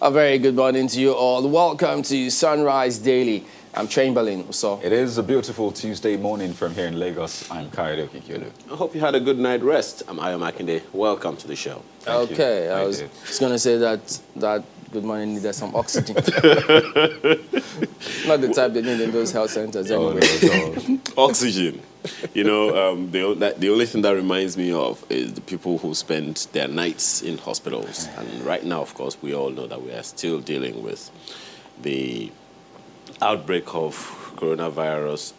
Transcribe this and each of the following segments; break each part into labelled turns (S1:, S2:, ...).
S1: A very good morning to you all. Welcome to Sunrise Daily. I'm Chamberlain. So
S2: it is a beautiful Tuesday morning from here in Lagos. I'm Kayode Okikiolu.
S3: I hope you had a good night rest. I'm Ayo Makinde. Welcome to the show.
S1: Thank you. I was going to say that good morning needed some oxygen. Not the type they need in those health centers anyway.
S3: Oxygen. You know, the only thing that reminds me of is the people who spend their nights in hospitals. And right now, of course, we all know that we are still dealing with the outbreak of coronavirus.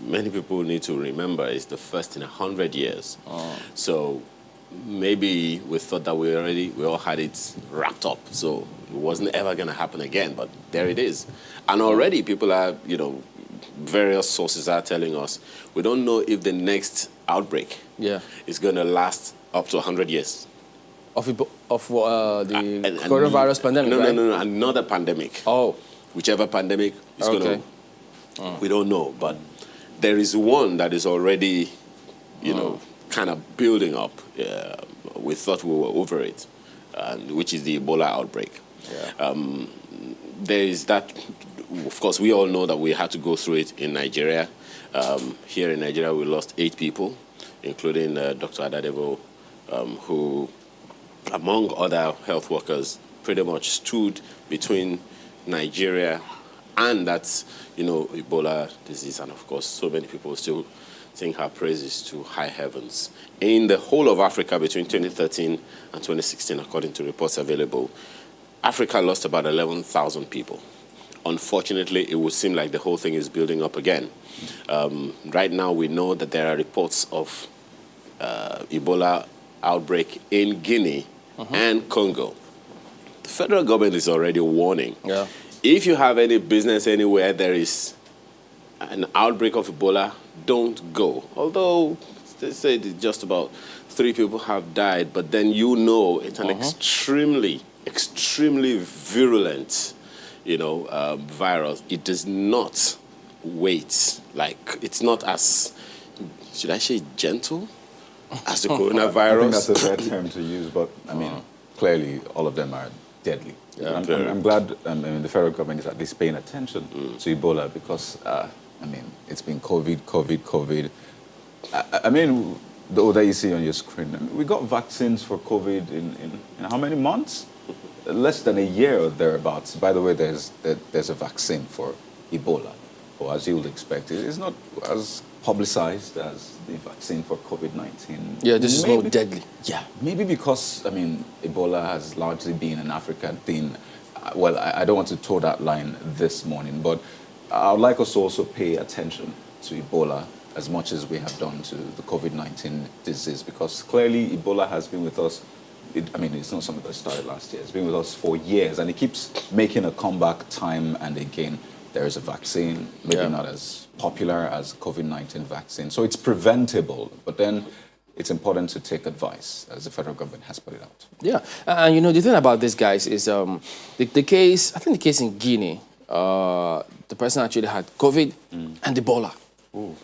S3: Many people need to remember it's the first in 100 years. So maybe we thought that we all had it wrapped up. So it wasn't ever going to happen again. But there it is. And already people are, various sources are telling us we don't know if the next outbreak is going to last up to 100 years.
S1: Of the coronavirus pandemic,
S3: No, another pandemic.
S1: Oh.
S3: Whichever pandemic is going to, we don't know. But there is one that is already, kind of building up. We thought we were over it, which is the Ebola outbreak.
S1: Yeah.
S3: There is that. Of course, we all know that we had to go through it in Nigeria. Here in Nigeria, we lost 8 people, including Dr. Adadevo, who, among other health workers, pretty much stood between Nigeria and that, Ebola disease. And, of course, so many people still sing her praises to high heavens. In the whole of Africa between 2013 and 2016, according to reports available, Africa lost about 11,000 people. Unfortunately, it would seem like the whole thing is building up again. Right now, we know that there are reports of Ebola outbreak in Guinea and Congo. The federal government is already warning.
S1: Yeah.
S3: If you have any business anywhere there is an outbreak of Ebola, don't go. Although they say just about 3 people have died, but then it's an extremely virulent virus. It does not wait. Like, it's not as, should I say, gentle as the coronavirus?
S2: I think that's a fair term to use, but I mean, clearly all of them are deadly.
S3: Yeah,
S2: I'm glad the federal government is at least paying attention to Ebola because, it's been COVID. I mean, the order you see on your screen, we got vaccines for COVID in how many months? Less than a year or thereabouts. By the way, there's a vaccine for Ebola, or as you would expect, it's not as publicized as the vaccine for COVID-19.
S1: Yeah, this is more deadly.
S2: Yeah, maybe because, Ebola has largely been an African thing. Well, I don't want to toe that line this morning, but I would like us to also pay attention to Ebola as much as we have done to the COVID-19 disease, because clearly Ebola has been with us. It's not something that started last year. It's been with us for years, and it keeps making a comeback time and again. There is a vaccine, maybe not as popular as COVID-19 vaccine. So it's preventable, but then it's important to take advice, as the federal government has put it out.
S1: Yeah, and the thing about this, guys, is the case, I think the case in Guinea, the person actually had COVID and Ebola.
S2: Ooh.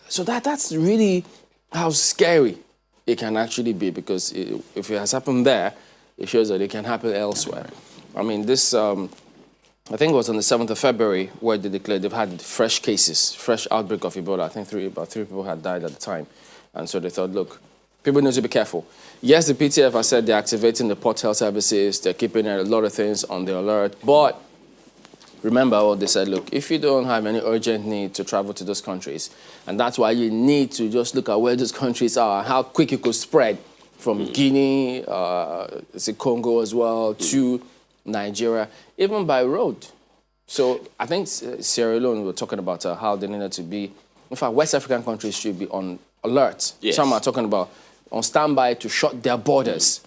S2: So
S1: that's really how scary it can actually be, because if it has happened there, it shows that it can happen elsewhere. I mean, this, I think it was on the 7th of February where they declared they've had fresh outbreak of Ebola. I think about 3 people had died at the time. And so they thought, look, people need to be careful. Yes, the PTF has said they're activating the port health services, they're keeping a lot of things on the alert, but remember what they said, look, if you don't have any urgent need to travel to those countries, and that's why you need to just look at where those countries are, how quick it could spread from Guinea, Congo as well, to Nigeria, even by road. So I think Sierra Leone, we were talking about how they needed to be, in fact, West African countries should be on alert.
S3: Yes.
S1: Some are talking about on standby to shut their borders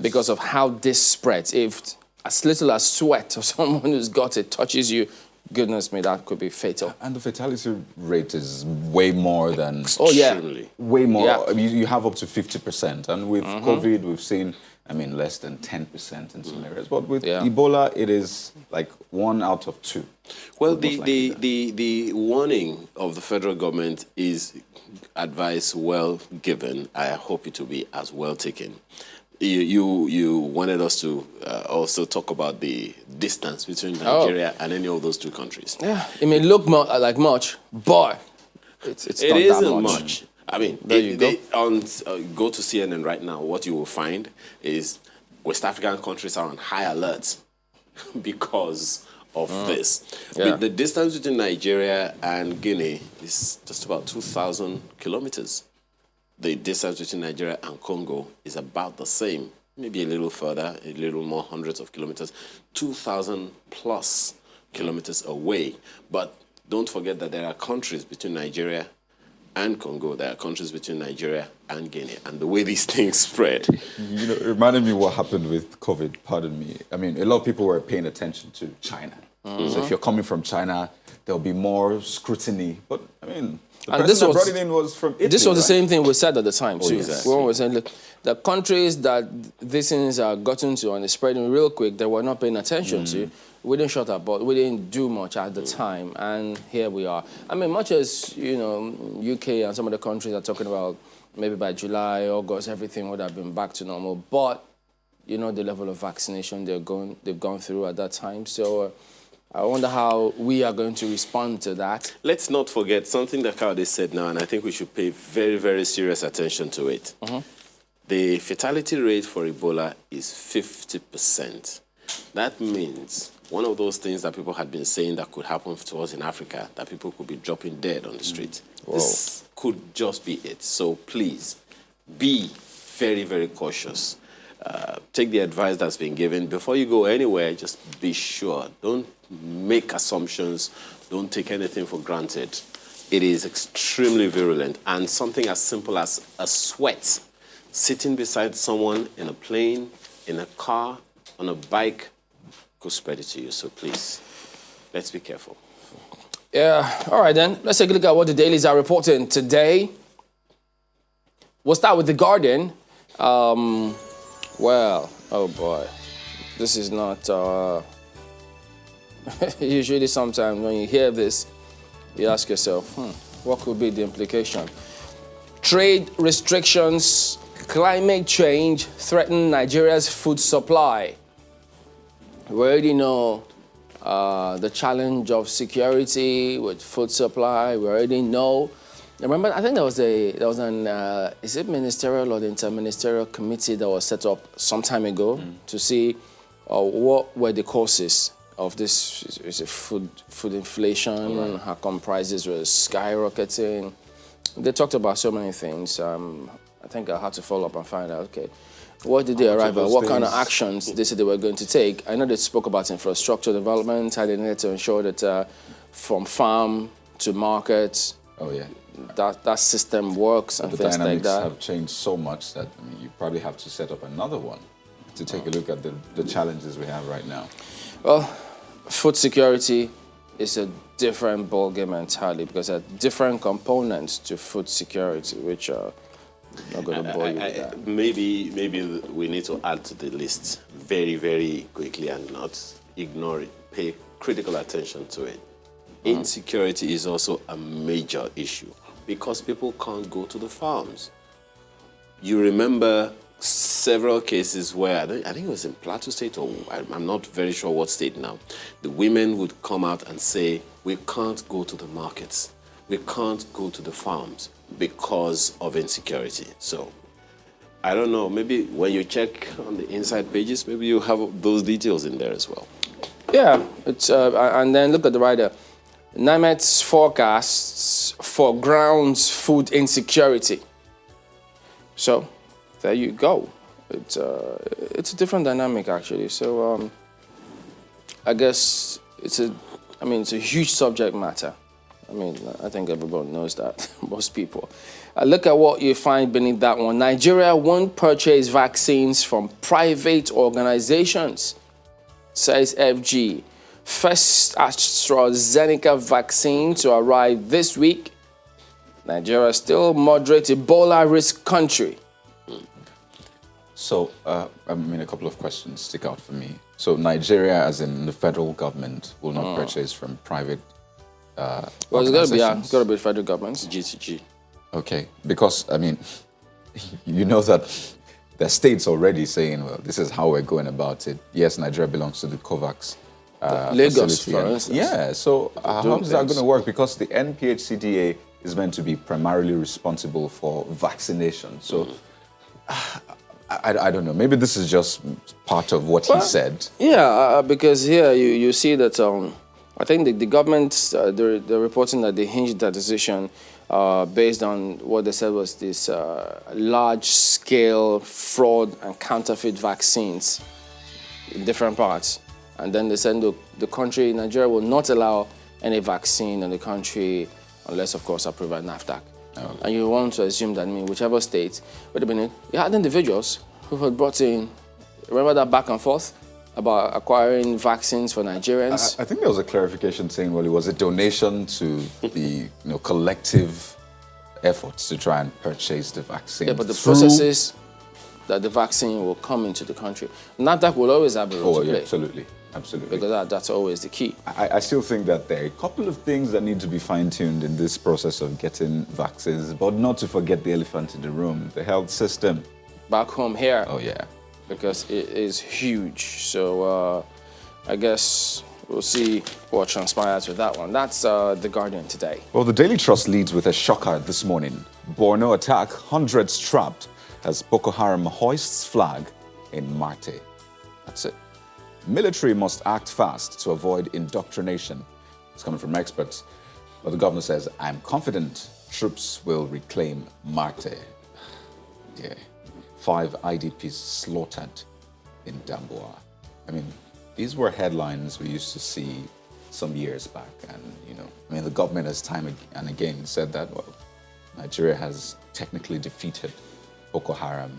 S1: because of how this spreads. If as little as sweat of someone who's got it touches you, goodness me, that could be fatal.
S2: And the fatality rate is way more than... Way more.
S1: Yeah.
S2: You have up to 50%. And with COVID, we've seen, less than 10% in some areas. But with Ebola, it is like 1 out of 2.
S3: Well, the warning of the federal government is advice well given. I hope it will be as well taken. You wanted us to also talk about the distance between Nigeria and any of those two countries.
S1: Yeah, it may look like much, but it's
S3: It
S1: not that
S3: isn't
S1: much.
S3: much. I mean,
S1: There you go.
S3: Go to CNN right now. What you will find is West African countries are on high alert because of this.
S1: Yeah.
S3: The distance between Nigeria and Guinea is just about 2,000 kilometers. The distance between Nigeria and Congo is about the same, maybe a little further, a little more hundreds of kilometers, 2,000 plus kilometers away. But don't forget that there are countries between Nigeria and Congo. There are countries between Nigeria and Guinea. And the way these things spread.
S2: You know, it reminded me what happened with COVID, pardon me. I mean, a lot of people were paying attention to China. So if you're coming from China, there'll be more scrutiny. But, I mean, the person that brought it in was from Italy,
S1: This was the
S2: right?
S1: same thing we said at the time, too.
S2: exactly.
S1: We were saying, look, the countries that these things are gotten to and it's spreading real quick, they were not paying attention to. We didn't shut up, but we didn't do much at the time, and here we are. I mean, much as, you know, UK and some of the countries are talking about maybe by July, August, everything would have been back to normal, but you know the level of vaccination they've gone through at that time. So I wonder how we are going to respond to that.
S3: Let's not forget something that Kaude said now, and I think we should pay very, very serious attention to it. The fatality rate for Ebola is 50%. That means one of those things that people had been saying that could happen to us in Africa, that people could be dropping dead on the street. This could just be it. So please, be very, very cautious. Take the advice that's been given. Before you go anywhere, just be sure. Don't make assumptions. Don't take anything for granted. It is extremely virulent. And something as simple as a sweat, sitting beside someone in a plane, in a car, on a bike, could spread it to you. So please, let's be careful.
S1: Yeah, all right then. Let's take a look at what the dailies are reporting today. We'll start with The Guardian. Well, oh boy, this is not... Usually sometimes when you hear this, you ask yourself, what could be the implication? Trade restrictions, climate change threaten Nigeria's food supply. We already know the challenge of security with food supply. We already know. Remember, I think there was an is it ministerial or the interministerial committee that was set up some time ago to see what were the causes of this is it food inflation, how come prices were skyrocketing. They talked about so many things. I think I had to follow up and find out, okay, what did they arrive at? What kind of actions they said they were going to take? I know they spoke about infrastructure development, how they needed to ensure that from farm to market, that system works and things like that.
S2: The dynamics have changed so much that you probably have to set up another one to take a look at the challenges we have right now.
S1: Well, food security is a different ballgame entirely because there are different components to food security, which are not going to bore you with that.
S3: Maybe we need to add to the list very, very quickly and not ignore it. Pay critical attention to it. Insecurity is also a major issue because people can't go to the farms. You remember several cases where, I think it was in Plateau State, or I'm not very sure what state now, the women would come out and say, we can't go to the markets, we can't go to the farms because of insecurity. So, I don't know, maybe when you check on the inside pages, maybe you have those details in there as well.
S1: Yeah, it's and then look at the writer. NIMET's forecasts for grounds food insecurity. So, there you go. It's a different dynamic actually. So I guess it's a huge subject matter. I mean, I think everyone knows that, most people. Look at what you find beneath that one. Nigeria won't purchase vaccines from private organizations, says FG. First AstraZeneca vaccine to arrive this week. Nigeria still moderate Ebola risk country.
S2: So, a couple of questions stick out for me. So, Nigeria, as in the federal government, will not purchase from private
S1: well, it's got to be the federal government.
S3: GTG.
S2: Okay, because, you know that there are states already saying, well, this is how we're going about it. Yes, Nigeria belongs to the COVAX
S1: Lagos,
S2: facility.
S1: for instance.
S2: Yeah, so how is that
S1: things.
S2: going to work? Because the NPHCDA is meant to be primarily responsible for vaccination. So I don't know. Maybe this is just part of what he said.
S1: Yeah, because here you see that I think the government, they're reporting that they hinged that decision based on what they said was this large-scale fraud and counterfeit vaccines in different parts. And then they said, look, the country, Nigeria, will not allow any vaccine in the country unless, of course, approved by NAFDAC.
S2: Oh.
S1: And you want to assume that, whichever state, wait a minute, you had individuals who had brought in, remember that back and forth about acquiring vaccines for Nigerians?
S2: I think there was a clarification saying, well, it was a donation to the collective efforts to try and purchase the vaccine.
S1: Yeah, but the process is that the vaccine will come into the country. NAFDAC will always have a role to play.
S2: Absolutely. Absolutely.
S1: Because that's always the key.
S2: I still think that there are a couple of things that need to be fine-tuned in this process of getting vaccines, but not to forget the elephant in the room, the health system.
S1: Back home here.
S2: Oh, yeah.
S1: Because it is huge. So I guess we'll see what transpires with that one. That's The Guardian today.
S2: Well, the Daily Trust leads with a shocker this morning. Borno attack, hundreds trapped as Boko Haram hoists flag in Marte. That's it. Military must act fast to avoid indoctrination. It's coming from experts. But the governor says, I'm confident troops will reclaim Marte. Yeah. 5 IDPs slaughtered in Damboa. I mean, these were headlines we used to see some years back. And, the government has time and again said that, well, Nigeria has technically defeated Boko Haram.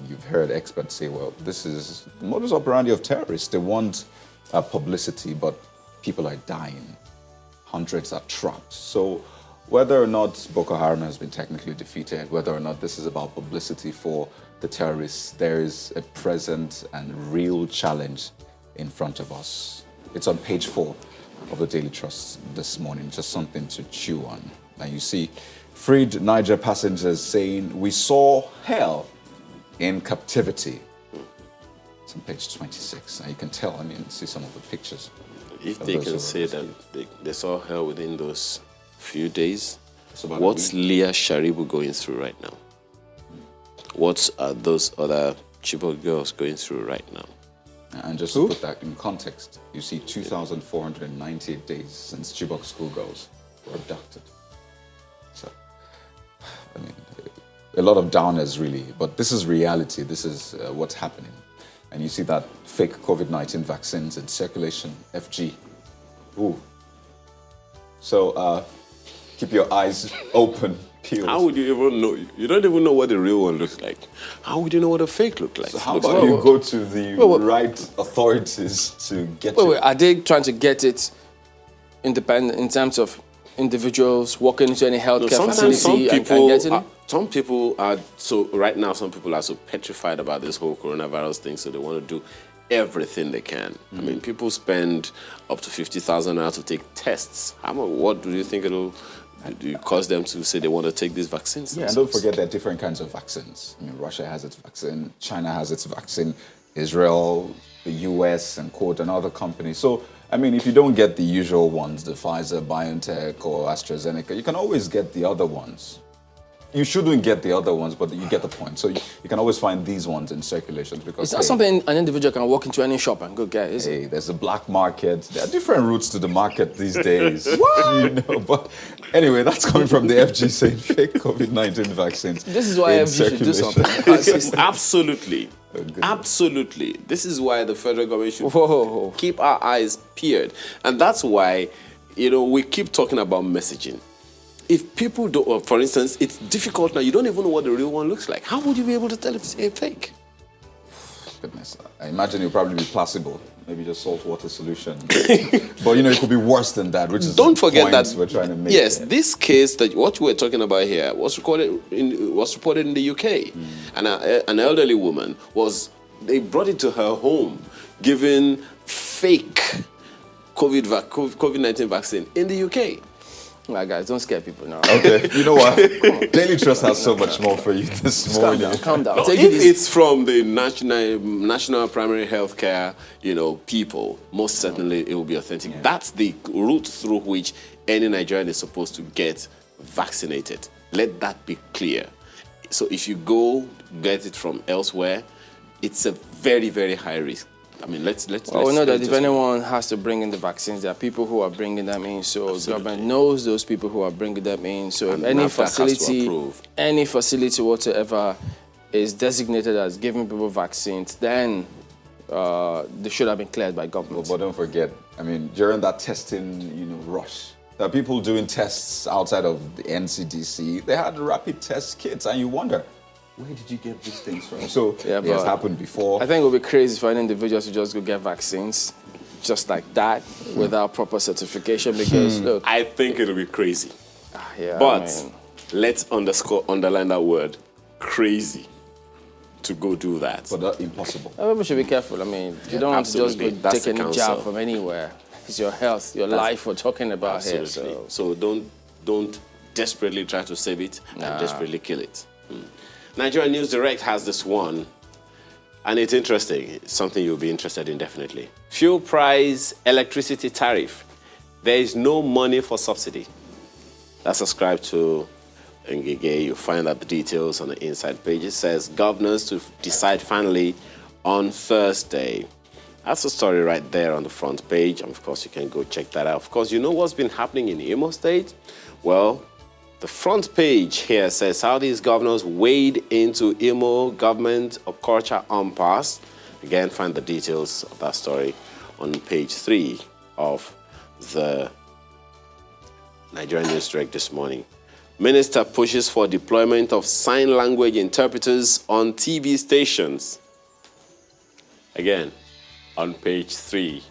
S2: You've heard experts say, well, this is the modus operandi of terrorists. They want publicity, but people are dying. Hundreds are trapped. So whether or not Boko Haram has been technically defeated, whether or not this is about publicity for the terrorists, there is a present and real challenge in front of us. It's on page 4 of the Daily Trust this morning, just something to chew on. Now you see, freed Niger passengers saying, we saw hell in captivity. It's on page 26. Now you can tell, see some of the pictures.
S3: If they can say that they saw hell within those few days, what's Leah Sharibu going through right now? What are those other Chibok girls going through right now?
S2: And just to put that in context, you see 2,498 days since Chibok schoolgirls were abducted. So, a lot of downers really, but this is reality. This is what's happening. And you see that fake COVID-19 vaccines in circulation, FG. Ooh. So keep your eyes open, peeled.
S3: How would you even know? You don't even know what the real one looks like. How would you know what a fake looks like?
S2: So how about you go to the right authorities to get
S1: Wait, are they trying to get it independent in terms of individuals walking into any healthcare facility and getting it?
S3: Some people are right now some people are so petrified about this whole coronavirus thing, so they want to do everything they can. I mean, people spend up to 50,000 naira to take tests. What do you think it'll cause them to say they want to take these vaccines?
S2: Yeah, and don't forget there are different kinds of vaccines. Russia has its vaccine, China has its vaccine, Israel, the US, and and other companies. So, if you don't get the usual ones, the Pfizer, BioNTech, or AstraZeneca, you can always get the other ones. You shouldn't get the other ones, but you get the point. So you can always find these ones in circulation because
S1: it's not something an individual can walk into any shop and go get, is it?
S2: There's a black market. There are different routes to the market these days. What? But anyway, that's coming from the FG saying fake COVID-19 vaccines.
S1: This is why FG should do something.
S3: Absolutely. Absolutely. This is why the federal government should keep our eyes peeled. And that's why, we keep talking about messaging. If people don't, for instance, it's difficult now. You don't even know what the real one looks like. How would you be able to tell if it's a fake?
S2: Goodness, I imagine it'll probably be placebo. Maybe just saltwater solution. But it could be worse than that, which is
S3: don't forget that
S2: we're trying to make.
S3: Yes, this case that what we're talking about here was reported in the UK, and an elderly woman they brought it to her home, given fake COVID-19 vaccine in the UK.
S1: My guys, don't scare people now.
S2: Okay, you know what? Daily Trust has so much more for you this morning.
S1: Calm down.
S3: No,
S1: Take
S3: if
S1: it easy.
S3: it's from the national primary healthcare, people, most certainly it will be authentic.
S2: Yeah.
S3: That's the route through which any Nigerian is supposed to get vaccinated. Let that be clear. So if you go get it from elsewhere, it's a very, very high risk. I mean, let's.
S1: Well, we know that if
S3: just-
S1: anyone has to bring in the vaccines, there are people who are bringing them in. So government knows those people who are bringing them in. So
S3: And
S1: if any
S3: NAFDAC has to
S1: facility,
S3: approve.
S1: any facility whatsoever is designated as giving people vaccines, then they should have been cleared by government.
S2: But don't forget, I mean, during that testing, rush, there are people doing tests outside of the NCDC. They had rapid test kits, and you wonder, where did you get these things from? So
S1: Yeah,
S2: it has
S1: but
S2: happened before.
S1: I think it would be crazy for any individual to just go get vaccines just like that without proper certification because, look,
S3: I think it'll be crazy.
S1: yeah,
S3: But
S1: I mean,
S3: let's underline that word, crazy, to go do that.
S2: But that's impossible.
S1: people should be careful. I mean, you don't want to just go
S3: absolutely. That's
S1: take
S3: the
S1: any
S3: counsel.
S1: jab from anywhere. It's your health, your life we're talking about here.
S3: Absolutely.
S1: So.
S3: So don't desperately try to save it and desperately kill it. Nigerian News Direct has this one, and it's interesting. It's something you'll be interested in definitely. Fuel price, electricity tariff. There is no money for subsidy. That's subscribed to Ngige. You'll find out the details on the inside page. It says governors to decide finally on Thursday. That's the story right there on the front page. And of course, you can go check that out. Of course, you know what's been happening in Imo State? Well, the front page here says how these governors wade into Imo government Okocha impasse. Again, find the details of that story on page 3 of the Nigerian News Direct this morning. Minister pushes for deployment of sign language interpreters on TV stations. Again, on page 3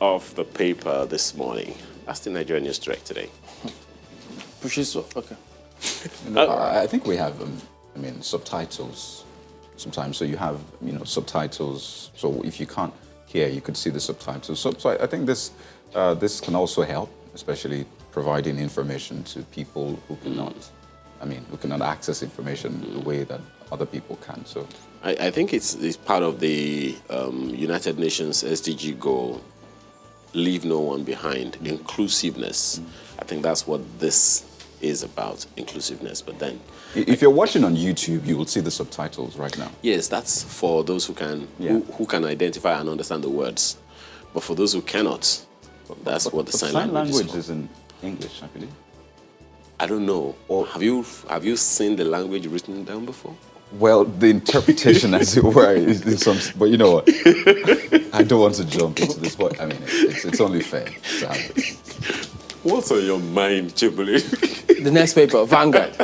S3: of the paper this morning. That's the Nigerian News Direct today.
S1: Pushes, okay.
S2: I think we have, subtitles sometimes. So you have, subtitles. So if you can't hear, you could see the subtitles. So I think this can also help, especially providing information to people who cannot, who cannot access information the way that other people can. So
S3: I think it's part of the United Nations SDG goal, leave no one behind, inclusiveness. I think that's what this is about, inclusiveness. But then,
S2: if you're watching on YouTube, you will see the subtitles right now.
S3: yes, that's for those who can who can identify and understand the words. But for those who cannot, that's what the sign language
S2: is in English, I believe.
S3: I don't know. Or have you seen the language written down before?
S2: Well, the interpretation, as it were, is some. But you know what? I don't want to jump into this, but it's only fair to have this.
S3: What's on your mind, Chibuli?
S1: The next paper, Vanguard.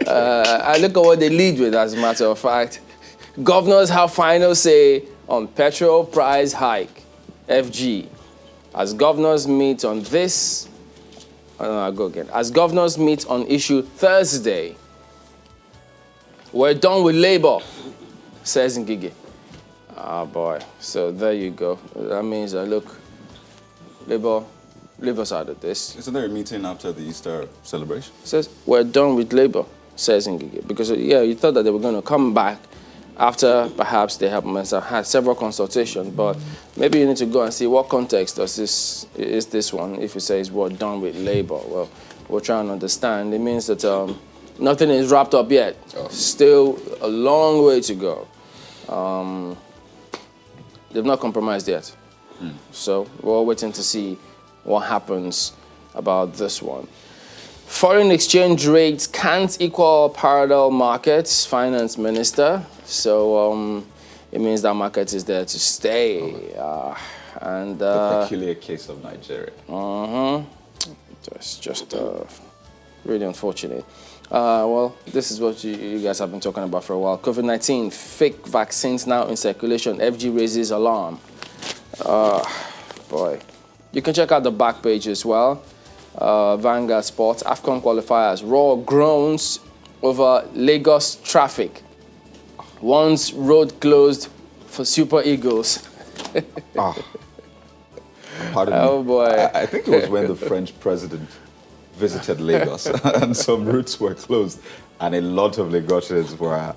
S1: I look at what they lead with, as a matter of fact. Governors have final say on petrol price hike, FG. As governors meet on this, I'll go again. As governors meet on issue Thursday, we're done with labor, says Ngige. Ah, boy. So there you go. That means, look, labor, leave us out of this.
S2: Isn't there a meeting after the Easter celebration?
S1: Says, we're done with labor, says Ngige. Because, you thought that they were going to come back after perhaps they have had several consultations, but maybe you need to go and see what context is this one. If it says we're done with labor, well, we're trying to understand. It means that nothing is wrapped up yet.
S2: Oh.
S1: Still a long way to go. They've not compromised yet. So we're all waiting to see what happens about this one. Foreign exchange rates can't equal parallel markets, finance minister. So it means that market is there to stay.
S2: The peculiar case of Nigeria.
S1: It's just really unfortunate. Well, this is what you guys have been talking about for a while. COVID-19, fake vaccines now in circulation. FG raises alarm. Boy. You can check out the back page as well. Vanguard Sports, AFCON qualifiers, raw groans over Lagos traffic. Once road closed for Super Eagles.
S2: Pardon
S1: Oh,
S2: me.
S1: boy.
S2: I think it was when the French president visited Lagos, and some routes were closed, and a lot of Lagosians were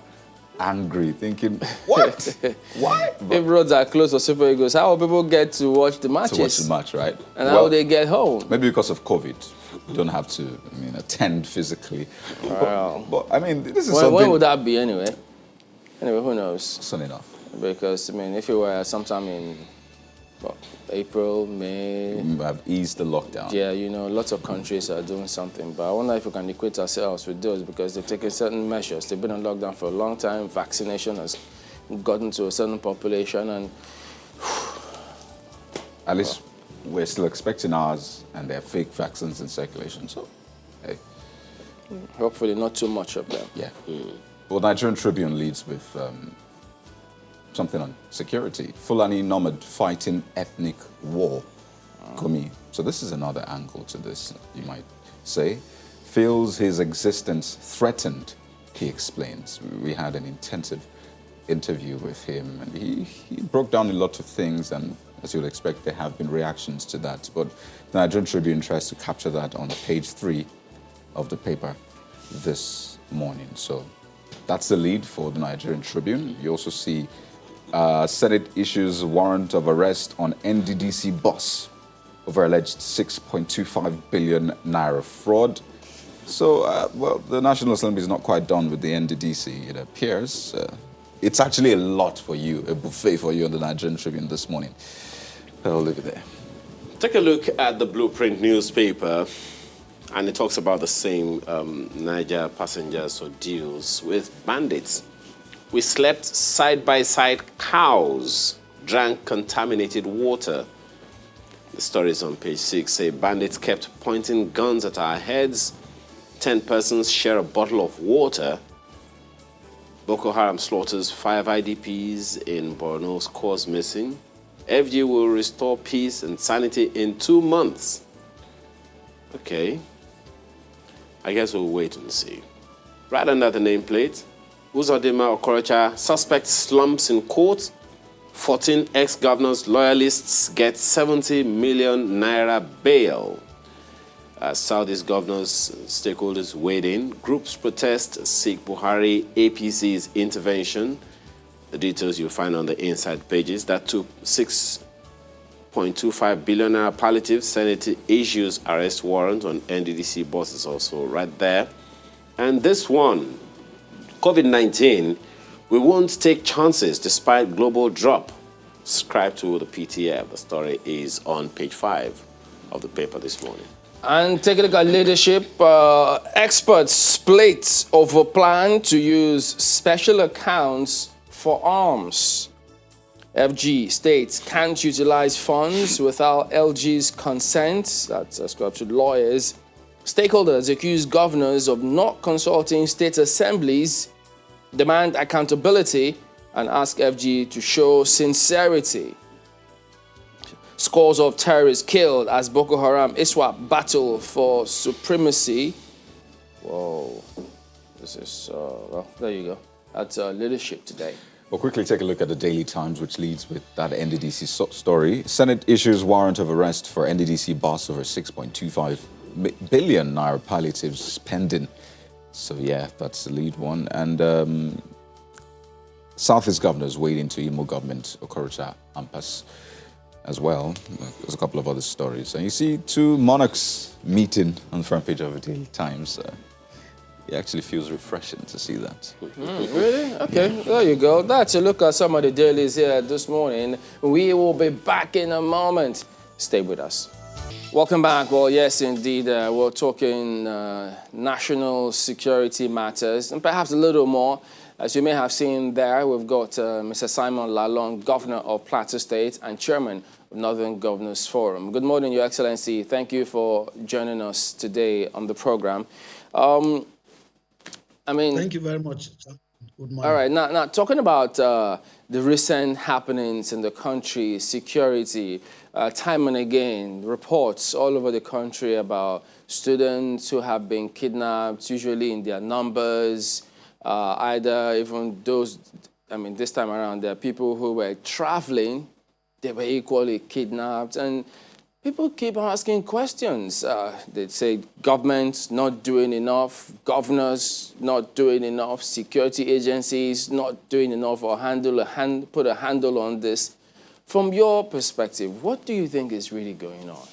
S2: angry, thinking, what? Why?
S1: If roads are closed for Super Eagles, how will people get to watch the matches?
S2: To watch the match, right?
S1: And how will they get home?
S2: Maybe because of COVID. You don't have to, attend physically.
S1: Wow.
S2: But I mean, this is
S1: When
S2: something...
S1: would that be anyway? Anyway, who knows?
S2: Soon enough.
S1: Because, if it were sometime in April, May...
S2: We have eased the lockdown.
S1: Yeah, lots of countries are doing something. But I wonder if we can equate ourselves with those because they've taken certain measures. They've been on lockdown for a long time. Vaccination has gotten to a certain population and...
S2: At least we're still expecting ours, and there are fake vaccines in circulation. So, hey.
S1: Hopefully not too much of them.
S2: Yeah. Well, Nigerian Tribune leads with something on security. Fulani nomad fighting ethnic war. Kumi. So this is another angle to this, you might say. Feels his existence threatened, he explains. We had an intensive interview with him, and he broke down a lot of things, and as you'd expect, there have been reactions to that. But the Nigerian Tribune tries to capture that on page 3 of the paper this morning. So that's the lead for the Nigerian Tribune. You also see Senate issues warrant of arrest on NDDC boss over alleged 6.25 billion naira fraud. So, the National Assembly is not quite done with the NDDC, it appears. It's actually a lot for you, a buffet for you on the Nigerian Tribune this morning. Oh, look at that.
S3: Take a look at the Blueprint newspaper, and it talks about the same Niger passengers who deals with bandits. We slept side by side cows, drank contaminated water. The story is on page 6. Say bandits kept pointing guns at our heads. 10 persons share a bottle of water. Boko Haram slaughters 5 IDPs in Borno, scores missing. FG will restore peace and sanity in 2 months. Okay. I guess we'll wait and see. Right under the nameplate, Uzodinma Okorocha, suspect slumps in court. 14 ex-governors loyalists get 70 million naira bail. Southeast governors and stakeholders weighed in. Groups protest, seek Buhari APC's intervention. The details you'll find on the inside pages. That took 6.25 billion naira palliative. Senate issues arrest warrant on NDDC bosses also right there. And this one, COVID-19, we won't take chances despite global drop. Subscribe to the PTF. The story is on page 5 of the paper this morning.
S1: And take a look at leadership. Experts split over plan to use special accounts for arms. FG states can't utilize funds without LG's consent. That's ascribed to lawyers. Stakeholders accuse governors of not consulting state assemblies, demand accountability, and ask FG to show sincerity. Scores of terrorists killed as Boko Haram ISWAP battle for supremacy. Whoa. This is, there you go. That's leadership today.
S2: We'll quickly take a look at the Daily Times, which leads with that NDDC story. Senate issues warrant of arrest for NDDC boss over 6.25 billion naira palliatives pending. So, yeah, that's the lead one. And Southeast governors weighed into Imo government, Okorocha, Ampas as well. There's a couple of other stories. And you see 2 monarchs meeting on the front page of the Daily Times. It actually feels refreshing to see that.
S1: Really? Okay, there you go. That's a look at some of the dailies here this morning. We will be back in a moment. Stay with us. Welcome back. Well, yes, indeed. We're talking national security matters and perhaps a little more. As you may have seen there, we've got Mr. Simon Lalong, Governor of Plateau State and Chairman of Northern Governors Forum. Good morning, Your Excellency. Thank you for joining us today on the program.
S4: Thank you very much. Good morning.
S1: All right. Now talking about the recent happenings in the country, security, time and again, reports all over the country about students who have been kidnapped, usually in their numbers, either even those, this time around, there are people who were traveling, they were equally kidnapped. And People keep asking questions. They say government's not doing enough, governors not doing enough, security agencies not doing enough or put a handle on this. From your perspective, what do you think is really going on?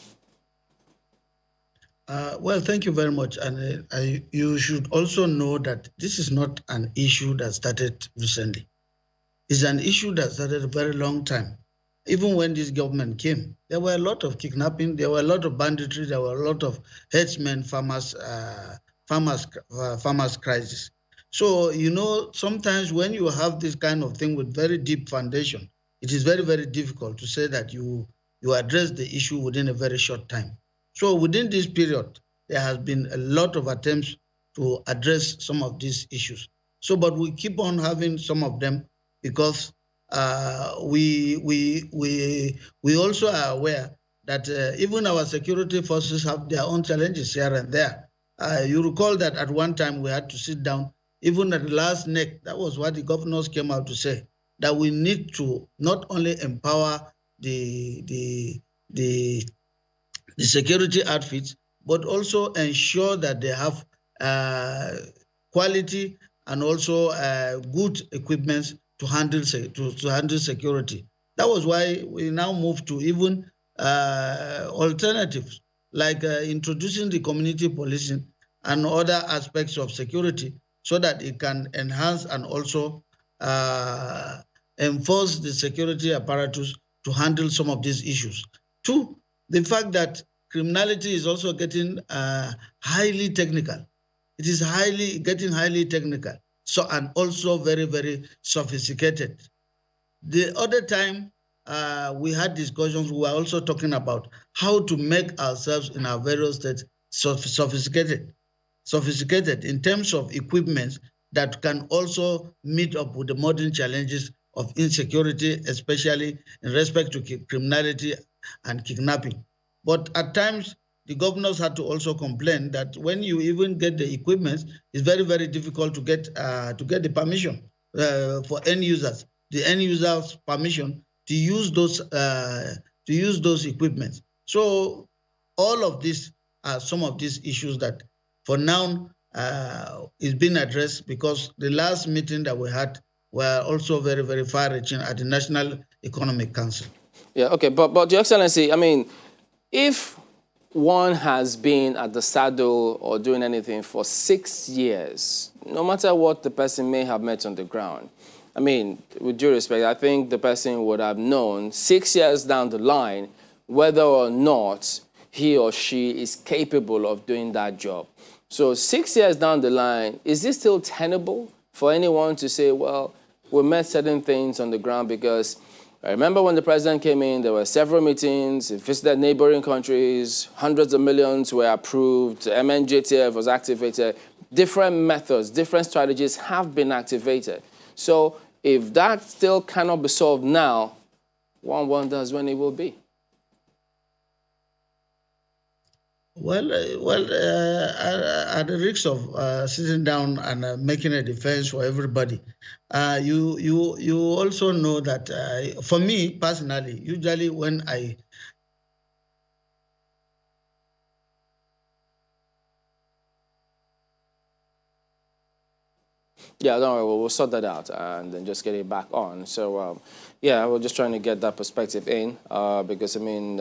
S4: Well, thank you very much. And you should also know that this is not an issue that started recently. It's an issue that started a very long time. Even when this government came, there were a lot of kidnapping, there were a lot of banditry, there were a lot of herdsmen, farmers crisis. So, sometimes when you have this kind of thing with very deep foundation, it is very, very difficult to say that you address the issue within a very short time. So within this period, there has been a lot of attempts to address some of these issues. So, but we keep on having some of them because we also are aware that even our security forces have their own challenges here and there. You recall that at one time we had to sit down, even at the last neck. That was what the governors came out to say, that we need to not only empower the security outfits, but also ensure that they have quality and also good equipment to handle security. That was why we now move to even alternatives like introducing the community policing and other aspects of security so that it can enhance and also enforce the security apparatus to handle some of these issues. Two, the fact that criminality is also getting highly technical. It is getting highly technical. So, and also very, very sophisticated. The other time we had discussions, we were also talking about how to make ourselves in our various states sophisticated in terms of equipment that can also meet up with the modern challenges of insecurity, especially in respect to criminality and kidnapping. But at times, the governors had to also complain that when you even get the equipment, it's very, very difficult to get the permission for end users, the end users' permission to use those equipments. So all of these are some of these issues that, for now, is being addressed because the last meeting that we had were also very, very far-reaching at the National Economic Council.
S1: Yeah, okay, but Your Excellency, I mean, if one has been at the saddle or doing anything for 6 years, no matter what the person may have met on the ground, I mean, with due respect, I think the person would have known 6 years down the line whether or not he or she is capable of doing that job. So 6 years down the line, is it still tenable for anyone to say, well, we met certain things on the ground? Because I remember when the president came in, there were several meetings, he visited neighboring countries, hundreds of millions were approved, MNJTF was activated, different methods, different strategies have been activated. So if that still cannot be solved now, one wonders when it will be.
S4: Well, at the risk of sitting down and making a defense for everybody, you also know that for me personally, usually when I
S1: Yeah, don't worry, we'll sort that out and then just get it back on. So, yeah, we're just trying to get that perspective in because, I mean,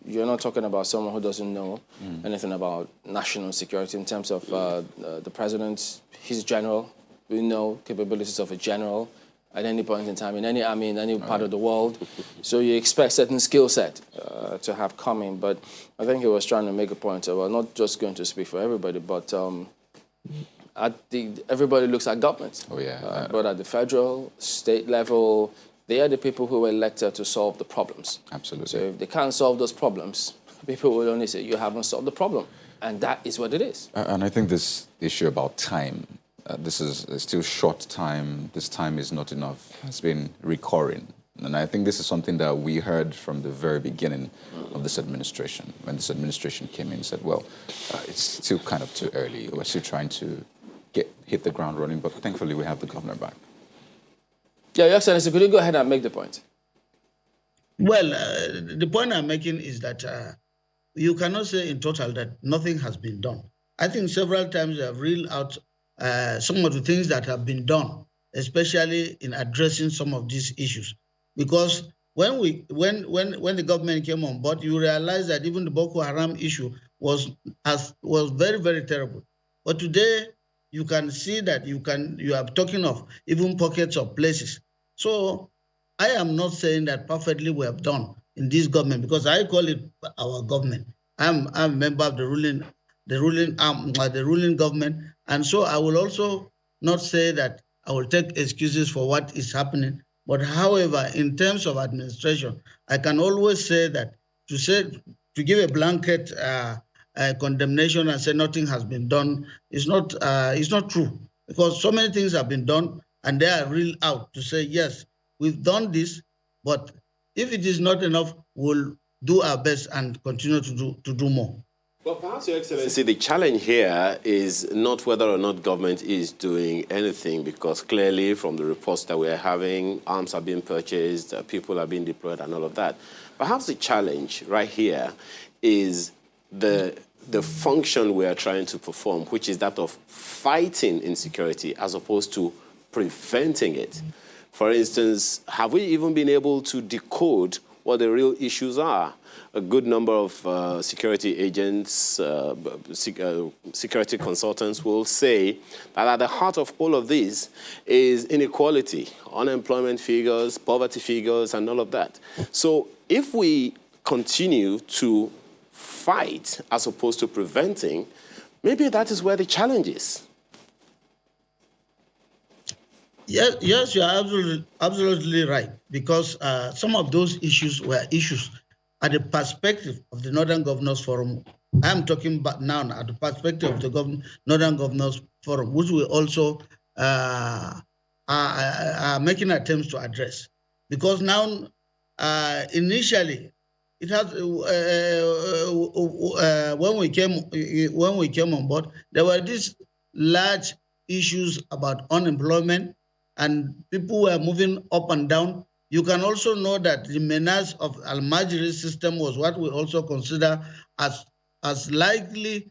S1: you're not talking about someone who doesn't know anything about national security in terms of the president. He's a general. We know capabilities of a general at any point in time in any army in any part of the world. So you expect certain skill set to have coming. But I think he was trying to make a point. Well, not just going to speak for everybody, but everybody looks at government.
S2: Oh, yeah.
S1: But at the federal, state level, they are the people who were elected to solve the problems.
S2: Absolutely.
S1: So if they can't solve those problems, people will only say, you haven't solved the problem. And that is what it is.
S2: And I think this issue about time, this is still short time, this time is not enough, has been recurring. And I think this is something that we heard from the very beginning of this administration. When this administration came in and said, well, it's still kind of too early. We're still trying to hit the ground running, but thankfully we have the governor back.
S1: Yeah, Your Excellency, could you go ahead and make the point?
S4: Well, the point I'm making is that you cannot say in total that nothing has been done. I think several times I have reeled out some of the things that have been done, especially in addressing some of these issues. Because when the government came on board, you realize that even the Boko Haram issue was very, very terrible. But today you can see that you are talking of even pockets of places. So I am not saying that perfectly we have done in this government because I call it our government. I'm a member of the ruling government, and so I will also not say that I will take excuses for what is happening. But however, in terms of administration, I can always say that to give a blanket condemnation and say nothing has been done is not true because so many things have been done and they are real out to say yes, we've done this, but if it is not enough, we'll do our best and continue to do more.
S3: Well, perhaps, Your Excellency, the challenge here is not whether or not government is doing anything, because clearly from the reports that we're having, arms are being purchased, people are being deployed and all of that. Perhaps the challenge right here is the function we are trying to perform, which is that of fighting insecurity as opposed to preventing it. For instance, have we even been able to decode what the real issues are? A good number of security agents, security consultants will say that at the heart of all of this is inequality, unemployment figures, poverty figures, and all of that. So if we continue to fight as opposed to preventing, maybe that is where the challenge is.
S4: Yes, you are absolutely right, because some of those issues were issues at the perspective of the Northern Governors Forum. I'm talking about now at the perspective of the Northern Governors Forum, which we also are making attempts to address. Because now, initially, it has when we came on board, there were these large issues about unemployment, and people were moving up and down. You can also know that the menace of Al-Majri system was what we also consider as likely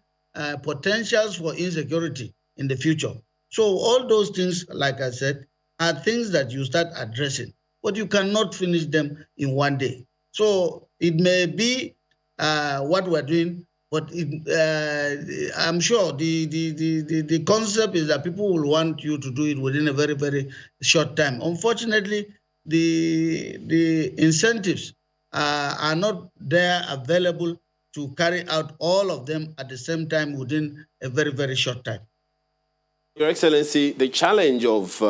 S4: potentials for insecurity in the future. So all those things, like I said, are things that you start addressing, but you cannot finish them in one day. So it may be what we're doing, but I'm sure the concept is that people will want you to do it within a very, very short time. Unfortunately, the incentives are not there available to carry out all of them at the same time within a very, very short time.
S3: Your Excellency, the challenge of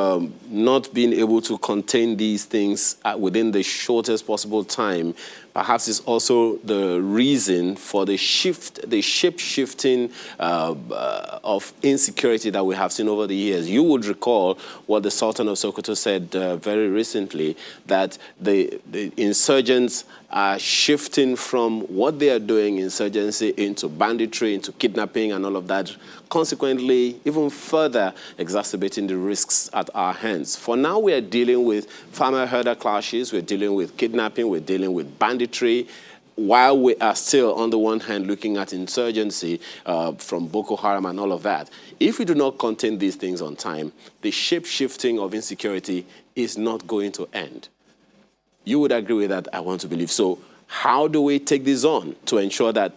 S3: not being able to contain these things within the shortest possible time perhaps is also the reason for the shape-shifting of insecurity that we have seen over the years. You would recall what the Sultan of Sokoto said very recently, that the insurgents are shifting from what they are doing, insurgency, into banditry, into kidnapping and all of that, consequently even further exacerbating the risks at our hands. For now, we are dealing with farmer-herder clashes, we're dealing with kidnapping, we're dealing with banditry, while we are still, on the one hand, looking at insurgency from Boko Haram and all of that. If we do not contain these things on time, the shape-shifting of insecurity is not going to end. You would agree with that, I want to believe. So how do we take this on to ensure that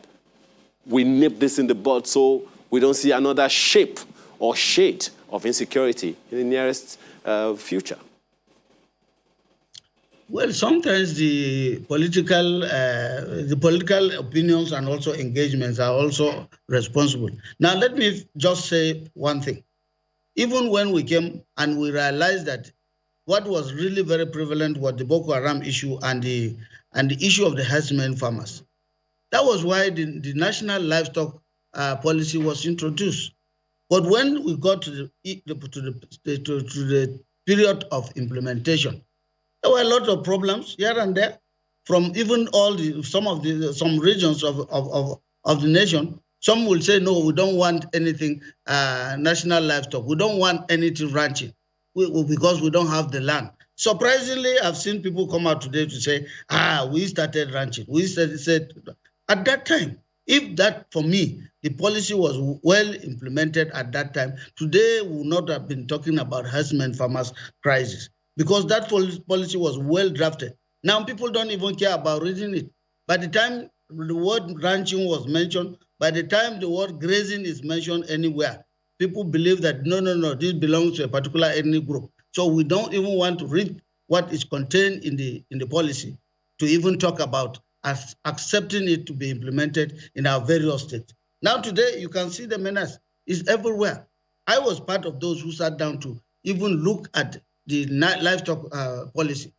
S3: we nip this in the bud so we don't see another shape or shade of insecurity in the nearest future?
S4: Well, sometimes the political opinions and also engagements are also responsible. Now, let me just say one thing. Even when we came and we realized that what was really very prevalent was the Boko Haram issue and the issue of the herdsmen farmers. That was why the national livestock policy was introduced. But when we got to the period of implementation, there were a lot of problems here and there from even some regions of the nation. Some will say, no, we don't want anything national livestock. We don't want anything ranching because we don't have the land. Surprisingly, I've seen people come out today to say, we started ranching. We said at that time, if that, for me, the policy was well implemented at that time, today we would not have been talking about herdsmen farmers crisis, because that policy was well drafted. Now people don't even care about reading it. By the time the word ranching was mentioned, by the time the word grazing is mentioned anywhere, people believe that no, this belongs to a particular ethnic group. So we don't even want to read what is contained in the policy to even talk about as accepting it to be implemented in our various states. Now today you can see the menace is everywhere. I was part of those who sat down to even look at the livestock policy.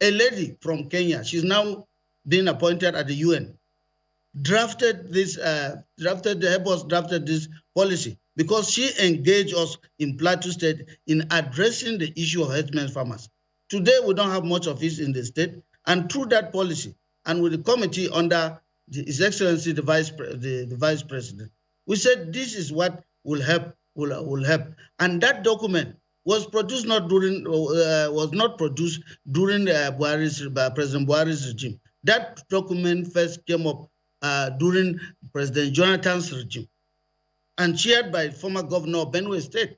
S4: A lady from Kenya, she's now being appointed at the UN, drafted this policy because she engaged us in Plateau State in addressing the issue of herdsmen farmers. Today, we don't have much of it in the state, and through that policy, and with the committee under His Excellency the Vice President, we said this is what will help. And that document was produced not during President Buhari's regime. That document first came up during President Jonathan's regime, and chaired by former governor of Benue State,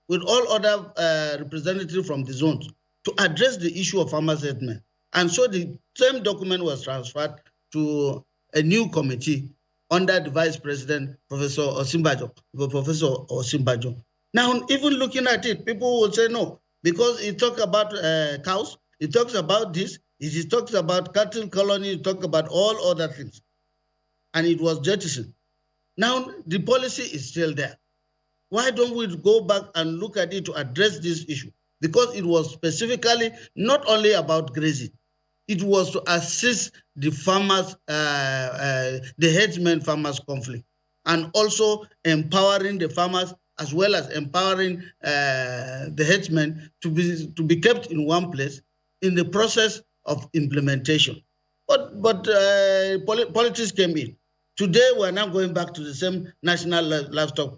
S4: with all other representatives from the zones, to address the issue of farmers' herdsmen. And so the same document was transferred to a new committee under the Vice President, Professor Osinbajo. Now, even looking at it, people will say no, because it talks about cows, it talks about this, it talks about cattle colony, it talks about all other things. And it was jettisoned. Now, the policy is still there. Why don't we go back and look at it to address this issue? Because it was specifically not only about grazing, it was to assist the farmers, the herdsmen farmers conflict, and also empowering the farmers as well as empowering the herdsmen to be kept in one place in the process of implementation. But politics came in. Today, we're now going back to the same national livestock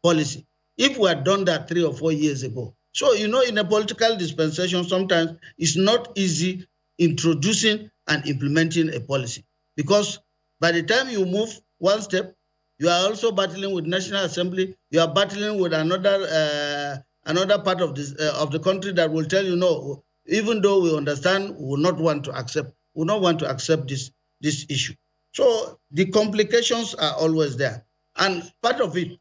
S4: policy. If we had done that 3 or 4 years ago. So, in a political dispensation, sometimes it's not easy introducing and implementing a policy, because by the time you move one step, you are also battling with National Assembly, you are battling with another part of the country that will tell you, no, even though we understand, we will not want to accept this issue. So the complications are always there. And part of it,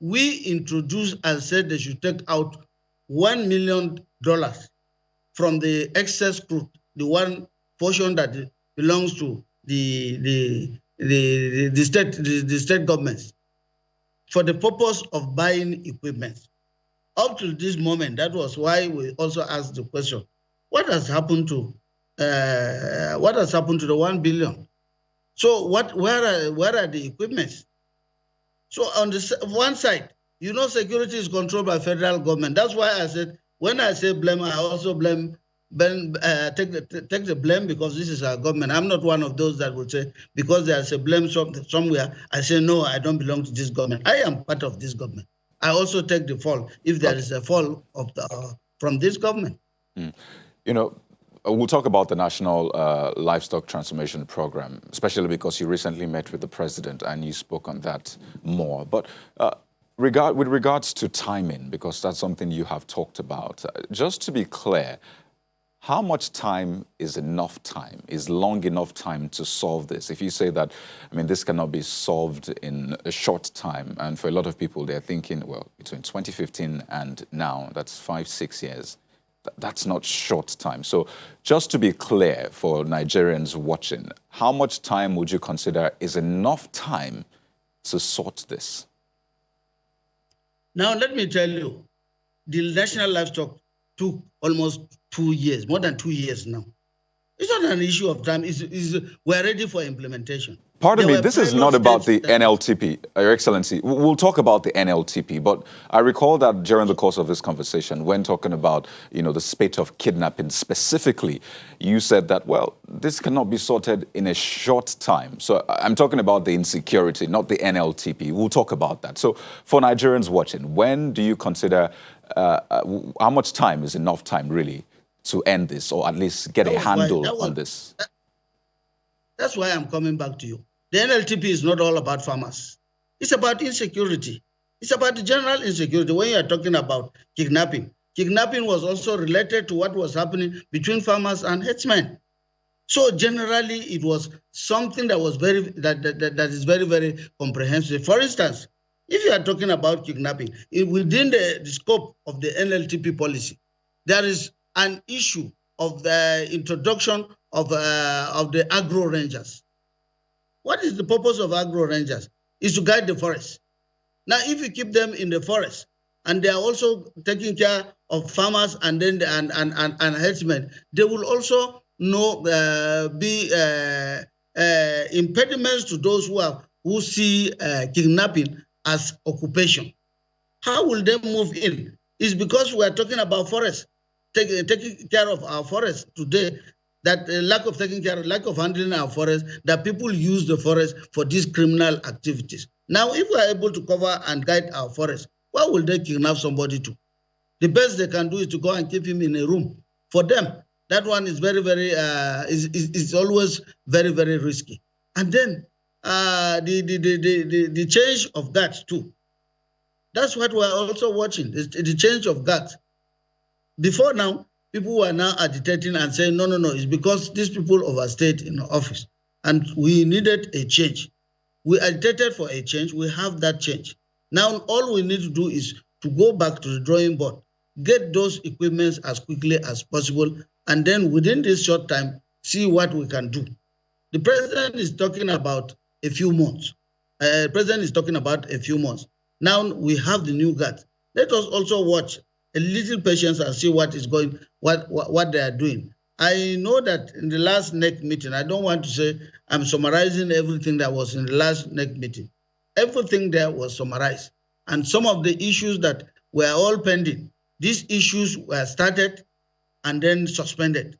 S4: we introduced and said they should take out $1 million from the excess crude, the one portion that belongs to the state governments, for the purpose of buying equipment. Up to this moment, that was why we also asked the question: what has happened to the 1 billion? So where are the equipments? So on the one side, security is controlled by federal government. That's why I said, when I say blame, I also take the blame, because this is our government. I'm not one of those that would say, because there's a blame somewhere, I say, no, I don't belong to this government. I am part of this government. I also take the fall if there is a fall from this government.
S2: Mm. We'll talk about the National Livestock Transformation Program, especially because you recently met with the president and you spoke on that more. But with regards to timing, because that's something you have talked about, just to be clear, how much time is enough time, is long enough time to solve this? If you say that, this cannot be solved in a short time, and for a lot of people, they're thinking, well, between 2015 and now, that's 5-6 years. That's not short time. So just to be clear for Nigerians watching, how much time would you consider is enough time to sort this?
S4: Now, let me tell you, the National Livestock took almost 2 years, more than 2 years now. It's not an issue of time. We're ready for implementation.
S2: Pardon me, this is not about the NLTP, Your Excellency. We'll talk about the NLTP, but I recall that during the course of this conversation, when talking about, the spate of kidnapping specifically, you said that, well, this cannot be sorted in a short time. So I'm talking about the insecurity, not the NLTP. We'll talk about that. So for Nigerians watching, when do you consider, how much time is enough time, really, to end this, or at least get a handle on this?
S4: That's why I'm coming back to you. The NLTP is not all about farmers. It's about insecurity. It's about the general insecurity. When you are talking about kidnapping, kidnapping was also related to what was happening between farmers and herdsmen. So generally, it was something that was that is very, very comprehensive. For instance, if you are talking about kidnapping, within the scope of the NLTP policy, there is an issue of the introduction of the agro rangers. What is the purpose of agro rangers? Is to guide the forest. Now, if you keep them in the forest and they are also taking care of farmers and then and herdsmen, they will also be impediments to those who see kidnapping as occupation. How will they move in? It's because we are talking about forests, taking care of our forests today. That lack of taking care, lack of handling our forests, that people use the forest for these criminal activities. Now, if we are able to cover and guide our forests, why will they kidnap somebody to? The best they can do is to go and keep him in a room. For them, that one is very, very, is always very, very risky. And then the change of guards too. That's what we're also watching, the change of guards. Before now, people were now agitating and saying, no, it's because these people overstayed in office and we needed a change. We agitated for a change. We have that change. Now, all we need to do is to go back to the drawing board, get those equipments as quickly as possible, and then within this short time, see what we can do. The president is talking about a few months. Now we have the new guard. Let us also watch a little patience and see what is going, what they are doing. I know that in the last NEC meeting, I don't want to say I'm summarizing everything that was in the last NEC meeting. Everything there was summarized. And some of the issues that were all pending, these issues were started and then suspended.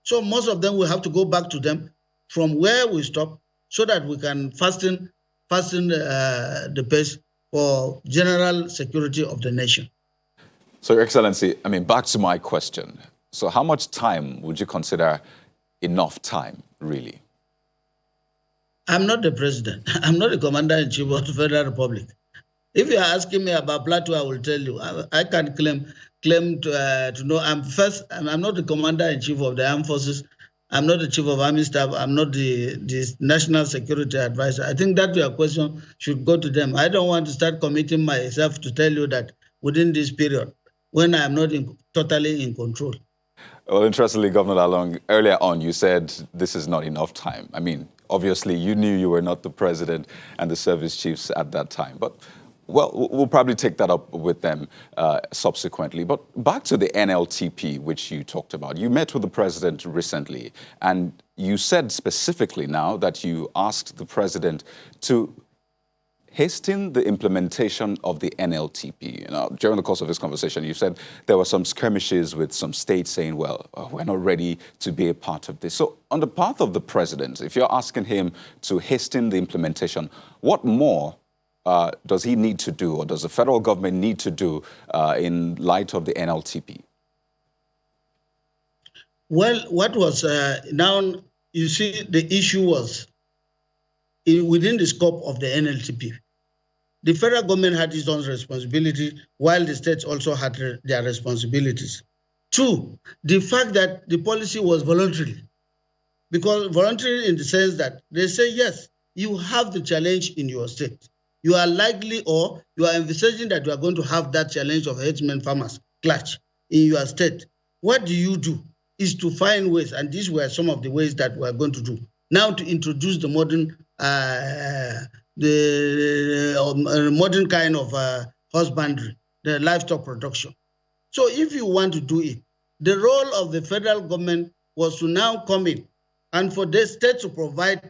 S4: So most of them, we have to go back to them from where we stopped so that we can fasten the pace for general security of the nation.
S2: So, Your Excellency, back to my question. So how much time would you consider enough time, really?
S4: I'm not the president. I'm not the commander-in-chief of the Federal Republic. If you're asking me about Plateau, I will tell you. I can claim to know. I'm not the commander-in-chief of the armed forces. I'm not the chief of army staff. I'm not the national security advisor. I think that your question should go to them. I don't want to start committing myself to tell you that within this period, when I'm not totally in control.
S2: Well, interestingly, Governor Lalong, earlier on you said this is not enough time. Obviously, you knew you were not the president and the service chiefs at that time. But, well, we'll probably take that up with them subsequently. But back to the NLTP, which you talked about. You met with the president recently, and you said specifically now that you asked the president to hasten the implementation of the NLTP. During the course of this conversation, you said there were some skirmishes with some states saying, well, we're not ready to be a part of this. So on the part of the president, if you're asking him to hasten the implementation, what more does he need to do, or does the federal government need to do in light of the NLTP?
S4: Well, what was now, you see, the issue was within the scope of the NLTP. The federal government had its own responsibility, while the states also had their responsibilities. Two, the fact that the policy was voluntary, because voluntary in the sense that they say, yes, you have the challenge in your state. You are likely, or you are envisaging that you are going to have that challenge of herdsmen farmers clash in your state. What do you do? Is to find ways, and these were some of the ways that we are going to do. Now to introduce the modern modern kind of husbandry, the livestock production. So if you want to do it, the role of the federal government was to now come in and for the state to provide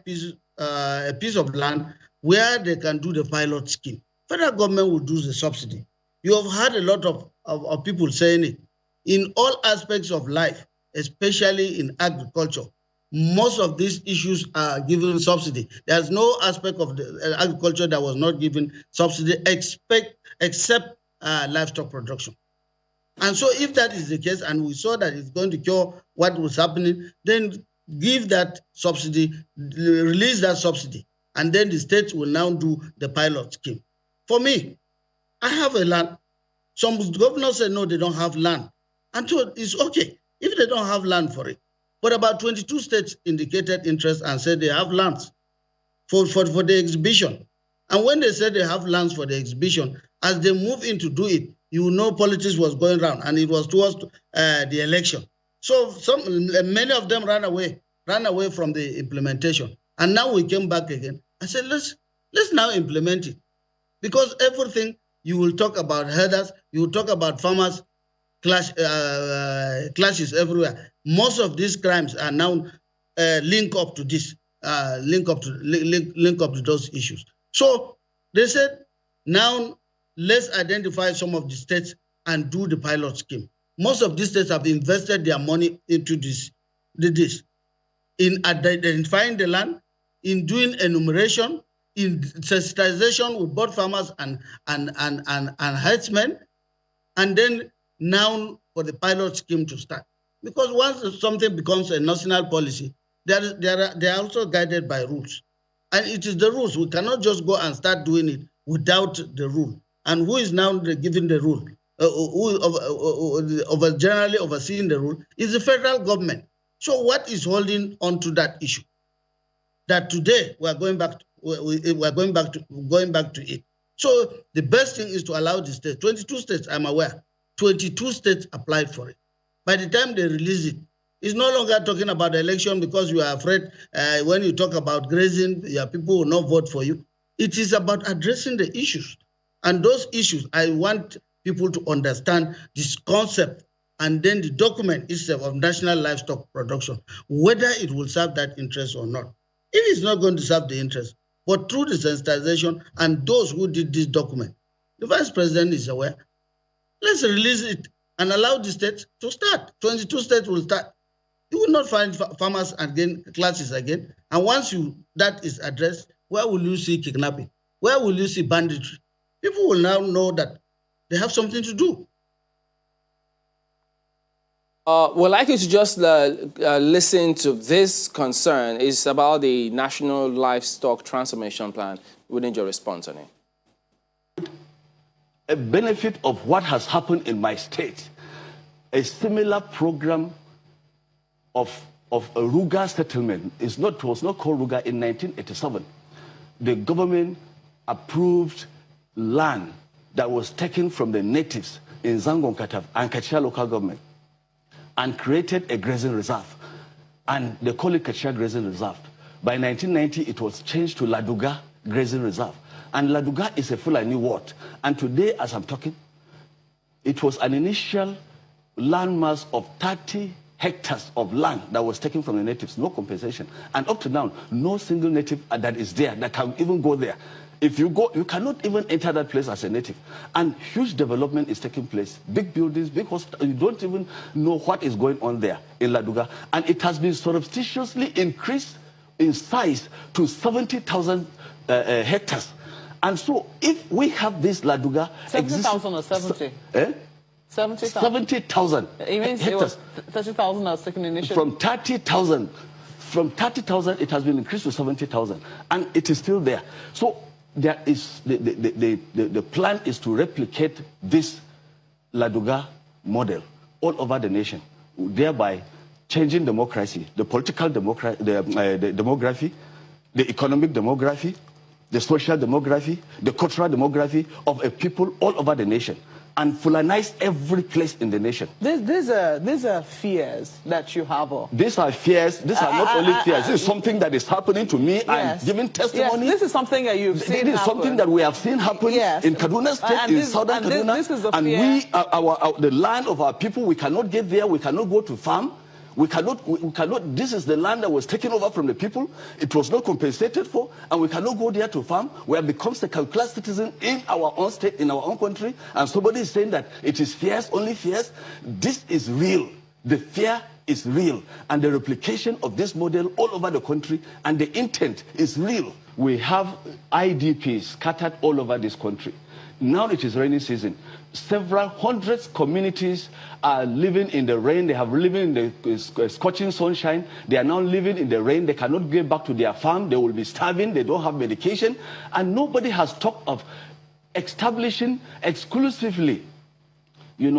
S4: a piece of land where they can do the pilot scheme. Federal government will do the subsidy. You have heard a lot of people saying it. In all aspects of life, especially in agriculture, most of these issues are given subsidy. There's no aspect of the agriculture that was not given subsidy except livestock production. And so if that is the case, and we saw that it's going to cure what was happening, then give that subsidy, release that subsidy, and then the state will now do the pilot scheme. For me, I have a land. Some governors say, no, they don't have land. And so it's okay if they don't have land for it. But about 22 states indicated interest and said they have lands for the exhibition. And when they said they have lands for the exhibition, as they move in to do it, you know politics was going around, and it was towards the election. So many of them ran away from the implementation. And now we came back again. I said, let's now implement it. Because everything, you will talk about herders, you will talk about farmers, clashes everywhere. Most of these crimes are now linked up to this, link up to those issues. So they said, now let's identify some of the states and do the pilot scheme. Most of these states have invested their money into this, in identifying the land, in doing enumeration, in sensitization with both farmers and herdsmen, and then now for the pilot scheme to start. Because once something becomes a national policy, they are also guided by rules. And it is the rules. We cannot just go and start doing it without the rule. And who is now giving the rule? Generally overseeing the rule is the federal government. So what is holding on to that issue? That today we are going back to it. So the best thing is to allow the states. 22 states, I'm aware. 22 states applied for it. By the time they release it, it's no longer talking about the election because you are afraid when you talk about grazing, your people will not vote for you. It is about addressing the issues. And those issues, I want people to understand this concept and then the document itself of national livestock production, whether it will serve that interest or not. If it's not going to serve the interest, but through the sensitization and those who did this document, the vice president is aware, let's release it and allow the states to start. 22 states will start. You will not find farmers again, classes again. And once that is addressed, where will you see kidnapping? Where will you see banditry? People will now know that they have something to do.
S1: We'd like you to just listen to this concern. It's about the National Livestock Transformation Plan. We need your response on it.
S5: A benefit of what has happened in my state, a similar program of a Ruga settlement was not called Ruga in 1987. The government approved land that was taken from the natives in Zangon-Kataf and Kachia local government and created a grazing reserve. And they call it Kachia Grazing Reserve. By 1990, it was changed to Laduga Grazing Reserve. And Laduga is a Fulani ward. And today, as I'm talking, it was an initial landmass of 30 hectares of land that was taken from the natives, no compensation. And up to now, no single native that is there that can even go there. If you go, you cannot even enter that place as a native. And huge development is taking place. Big buildings, big hospitals. You don't even know what is going on there in Laduga. And it has been surreptitiously increased in size to 70,000 hectares. And so if we have this Laduga...
S6: 70,000 or 70? 70,000.
S5: 70,000.
S6: It means hectares. It was 30,000 as taken initially.
S5: From 30,000. From 30,000, it has been increased to 70,000. And it is still there. So there is the plan is to replicate this Laduga model all over the nation, thereby changing democracy, the political demography, the economic demography, the social demography, the cultural demography of a people all over the nation, and Fulanize every place in the nation.
S6: These are fears that you have.
S5: These are fears. These are not only fears. This is something that is happening to me.
S6: Yes.
S5: I'm giving testimony.
S6: Yes, this is something that you've seen happen.
S5: This is something that we have seen happen in Kaduna State, in southern Kaduna.
S6: This is the
S5: and
S6: fear.
S5: we, the land of our people, we cannot get there. We cannot go to farm. We cannot, this is the land that was taken over from the people. It was not compensated for, and we cannot go there to farm. We have become second-class citizens in our own state, in our own country, and somebody is saying that it is fears, only fears. This is real. The fear is real, and the replication of this model all over the country, and the intent is real. We have IDPs scattered all over this country. Now it is rainy season. Several hundreds communities are living in the rain. They have living in the scorching sunshine. They are now living in the rain. They cannot get back to their farm. They will be starving. They don't have medication. And nobody has talked of establishing exclusively,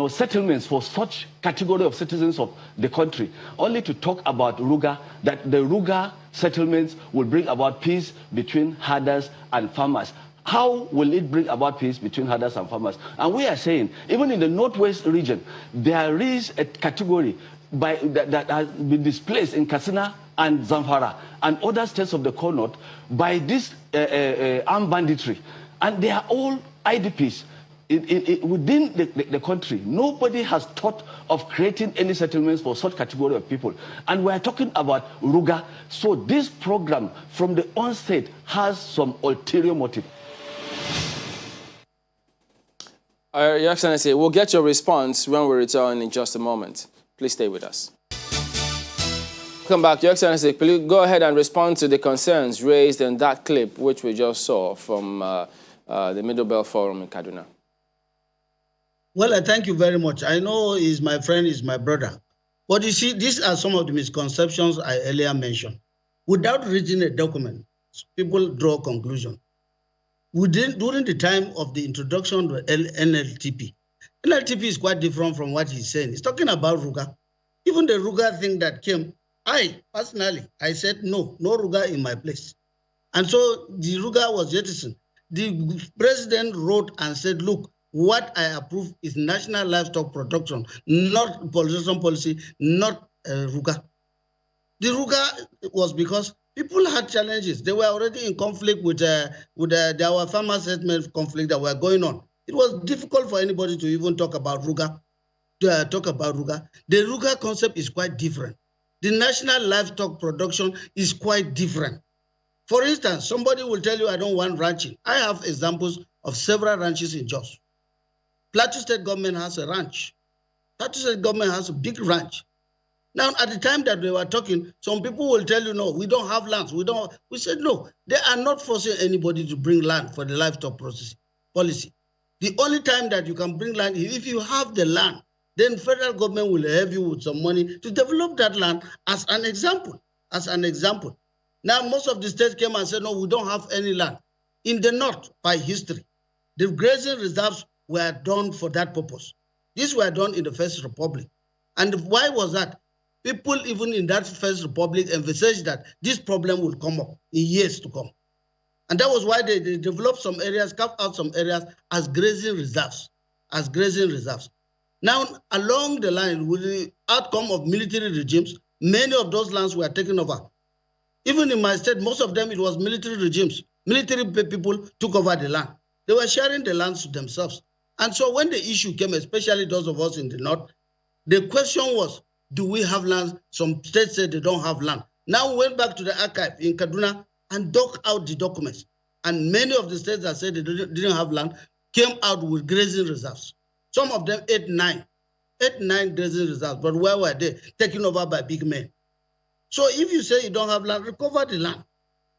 S5: settlements for such category of citizens of the country, only to talk about Ruga, that the Ruga settlements will bring about peace between herders and farmers. How will it bring about peace between herders and farmers? And we are saying, even in the northwest region, there is a category that has been displaced in Katsina and Zamfara and other states of the core north by this armed banditry. And they are all IDPs. Within the country, nobody has thought of creating any settlements for such category of people. And we are talking about Ruga. So this program from the onset has some ulterior motive.
S1: Your Excellency, we'll get your response when we return in just a moment. Please stay with us. Welcome back, Your Excellency. Please go ahead and respond to the concerns raised in that clip, which we just saw from the Middle Belt Forum in Kaduna.
S4: Well, I thank you very much. I know he's my friend, he's my brother. But you see, these are some of the misconceptions I earlier mentioned. Without reading a document, people draw conclusions. During the time of the introduction to NLTP, NLTP is quite different from what he's saying. He's talking about Ruga. Even the Ruga thing that came, I said no Ruga in my place. And so the Ruga was jettisoned. The president wrote and said, look, what I approve is national livestock production, not pollution policy, not Ruga. The Ruga was because people had challenges. They were already in conflict with our farmer settlement conflict that were going on. It was difficult for anybody to even talk about Ruga. The Ruga concept is quite different. The national livestock production is quite different. For instance, somebody will tell you, I don't want ranching. I have examples of several ranches in Jos. Plateau State government has a ranch. Plateau State government has a big ranch. Now, at the time that we were talking, some people will tell you, no, we don't have lands. We said, no, they are not forcing anybody to bring land for the livestock policy. The only time that you can bring land is if you have the land, then federal government will help you with some money to develop that land as an example. Now, most of the states came and said, no, we don't have any land. In the north, by history, the grazing reserves were done for that purpose. These were done in the First Republic. And why was that? People, even in that First Republic, envisaged that this problem will come up in years to come. And that was why they developed some areas, carved out some areas as grazing reserves. Now, along the line, with the outcome of military regimes, many of those lands were taken over. Even in my state, most of them, it was military regimes. Military people took over the land. They were sharing the lands to themselves. And so when the issue came, especially those of us in the north, the question was, do we have land? Some states said they don't have land. Now we went back to the archive in Kaduna and dug out the documents. And many of the states that said they didn't have land came out with grazing reserves. Some of them 8-9 grazing reserves. But where were they? Taken over by big men. So if you say you don't have land, recover the land.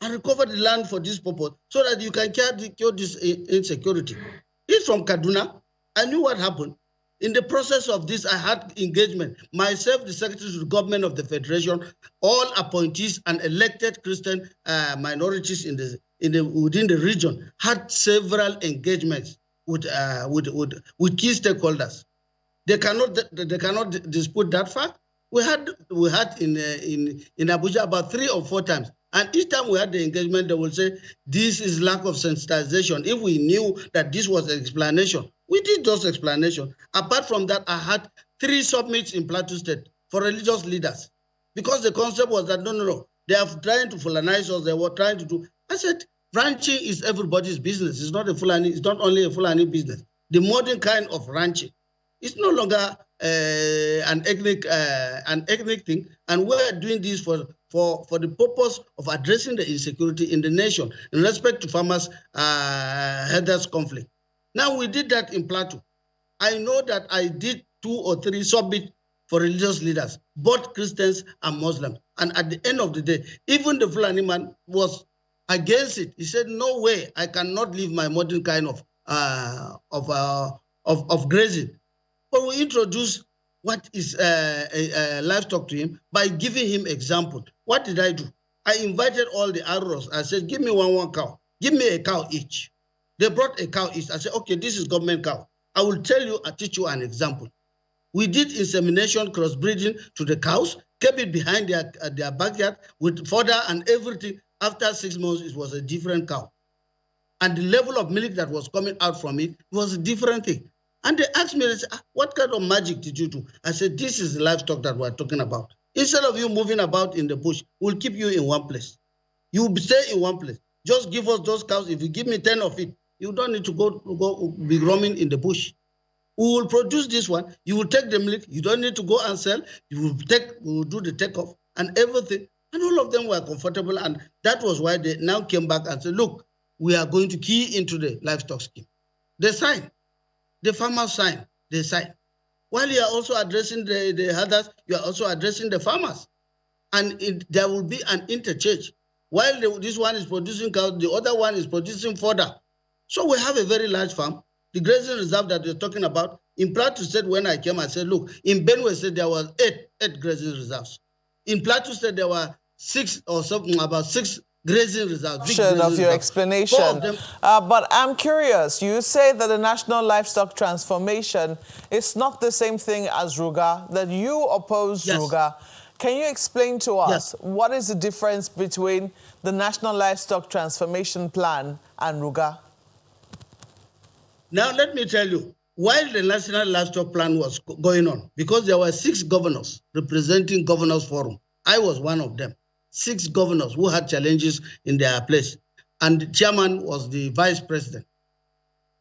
S4: And recover the land for this purpose so that you can cure this insecurity. He's from Kaduna. I knew what happened. In the process of this, I had engagement. Myself, the Secretary to the Government of the Federation, all appointees and elected Christian minorities within the region had several engagements with key stakeholders. They cannot dispute that fact. We had in Abuja about 3 or 4 times. And each time we had the engagement, they will say, this is lack of sensitization. If we knew that this was an explanation, we did those explanations. Apart from that, I had 3 summits in Plateau State for religious leaders. Because the concept was that, no, they are trying to Fulanize us, they were trying to do. I said, ranching is everybody's business. It's not only a Fulani business. The modern kind of ranching. It's no longer an ethnic thing, and we're doing this for the purpose of addressing the insecurity in the nation in respect to farmers' herders conflict. Now we did that in Plateau. I know that I did 2 or 3 summits for religious leaders, both Christians and Muslims. And at the end of the day, even the Fulani man was against it. He said, "No way, I cannot leave my modern kind of grazing." But we introduced what is livestock to him by giving him example. What did I do? I invited all the arrows. I said, "Give me one cow. Give me a cow each." They brought a cow each. I said, "Okay, this is government cow. I will tell you, I teach you an example." We did insemination, crossbreeding to the cows, kept it behind their backyard with fodder and everything. After 6 months, it was a different cow. And the level of milk that was coming out from it was a different thing. And they asked me, they said, "What kind of magic did you do?" I said, "This is the livestock that we're talking about. Instead of you moving about in the bush, we'll keep you in one place. You will stay in one place. Just give us those cows. If you give me 10 of it, you don't need to go be roaming in the bush. We will produce this one. You will take the milk. You don't need to go and sell. We will do the takeoff and everything." And all of them were comfortable. And that was why they now came back and said, "Look, we are going to key into the livestock scheme." They signed. The farmers signed. They signed. While you are also addressing the herders, you are also addressing the farmers. And there will be an interchange. While this one is producing cows, the other one is producing fodder. So we have a very large farm. The grazing reserve that we're talking about, in Plateau State, when I came, I said, look, in Benue State, there were eight grazing reserves. In Plateau State, there were 6 or something, about 6 grazing reserves.
S6: Of your explanation. But I'm curious, you say that the National Livestock Transformation is not the same thing as Ruga, that you oppose Ruga. Can you explain to us what is the difference between the National Livestock Transformation Plan and Ruga?
S4: Now, let me tell you, while the National Livestock Plan was going on, because there were 6 governors representing Governors Forum, I was one of them. 6 governors who had challenges in their place, and the chairman was the vice president.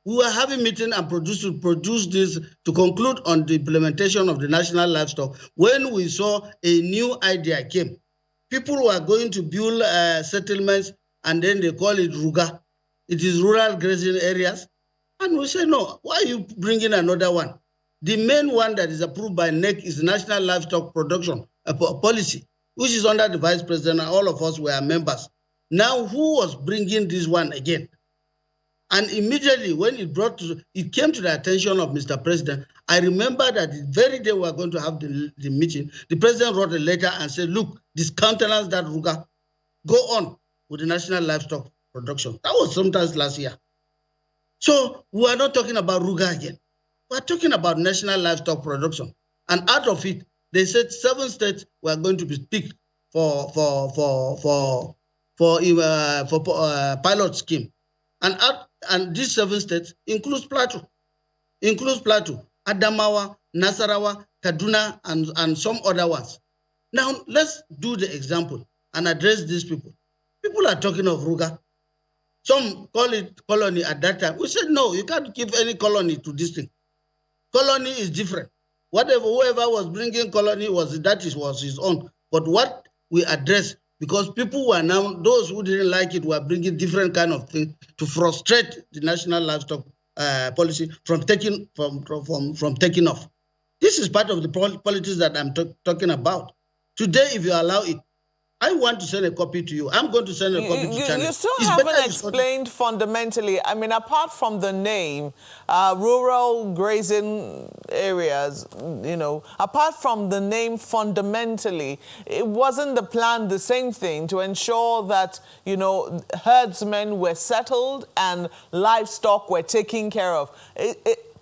S4: We were having meeting and produce this to conclude on the implementation of the national livestock. When we saw a new idea came, people were going to build settlements, and then they call it Ruga. It is rural grazing areas. And we say, no, why are you bringing another one? The main one that is approved by NEC is National Livestock Production Policy, which is under the vice president, and all of us were members. Now, who was bringing this one again? And immediately when it came to the attention of Mr. President, I remember that the very day we were going to have the meeting, the president wrote a letter and said, look, discountenance that Ruga, go on with the national livestock production. That was sometimes last year. So we are not talking about Ruga again. We are talking about national livestock production. And out of it, they said 7 states were going to be picked for pilot scheme. And these 7 states includes Plateau, Adamawa, Nasarawa, Kaduna, and some other ones. Now, let's do the example and address these people. People are talking of Ruga. Some call it colony at that time. We said, no, you can't give any colony to this thing. Colony is different. Whoever was bringing colony was his own. But what we address, because people were now, those who didn't like it were bringing different kind of thing to frustrate the national livestock policy from taking off. This is part of the politics that I'm talking about. Today, if you allow it, I want to send a copy to you. I'm going to send a copy to China.
S6: You still haven't explained fundamentally. I mean, apart from the name, rural grazing areas, apart from the name fundamentally, it wasn't the plan the same thing to ensure that, herdsmen were settled and livestock were taken care of?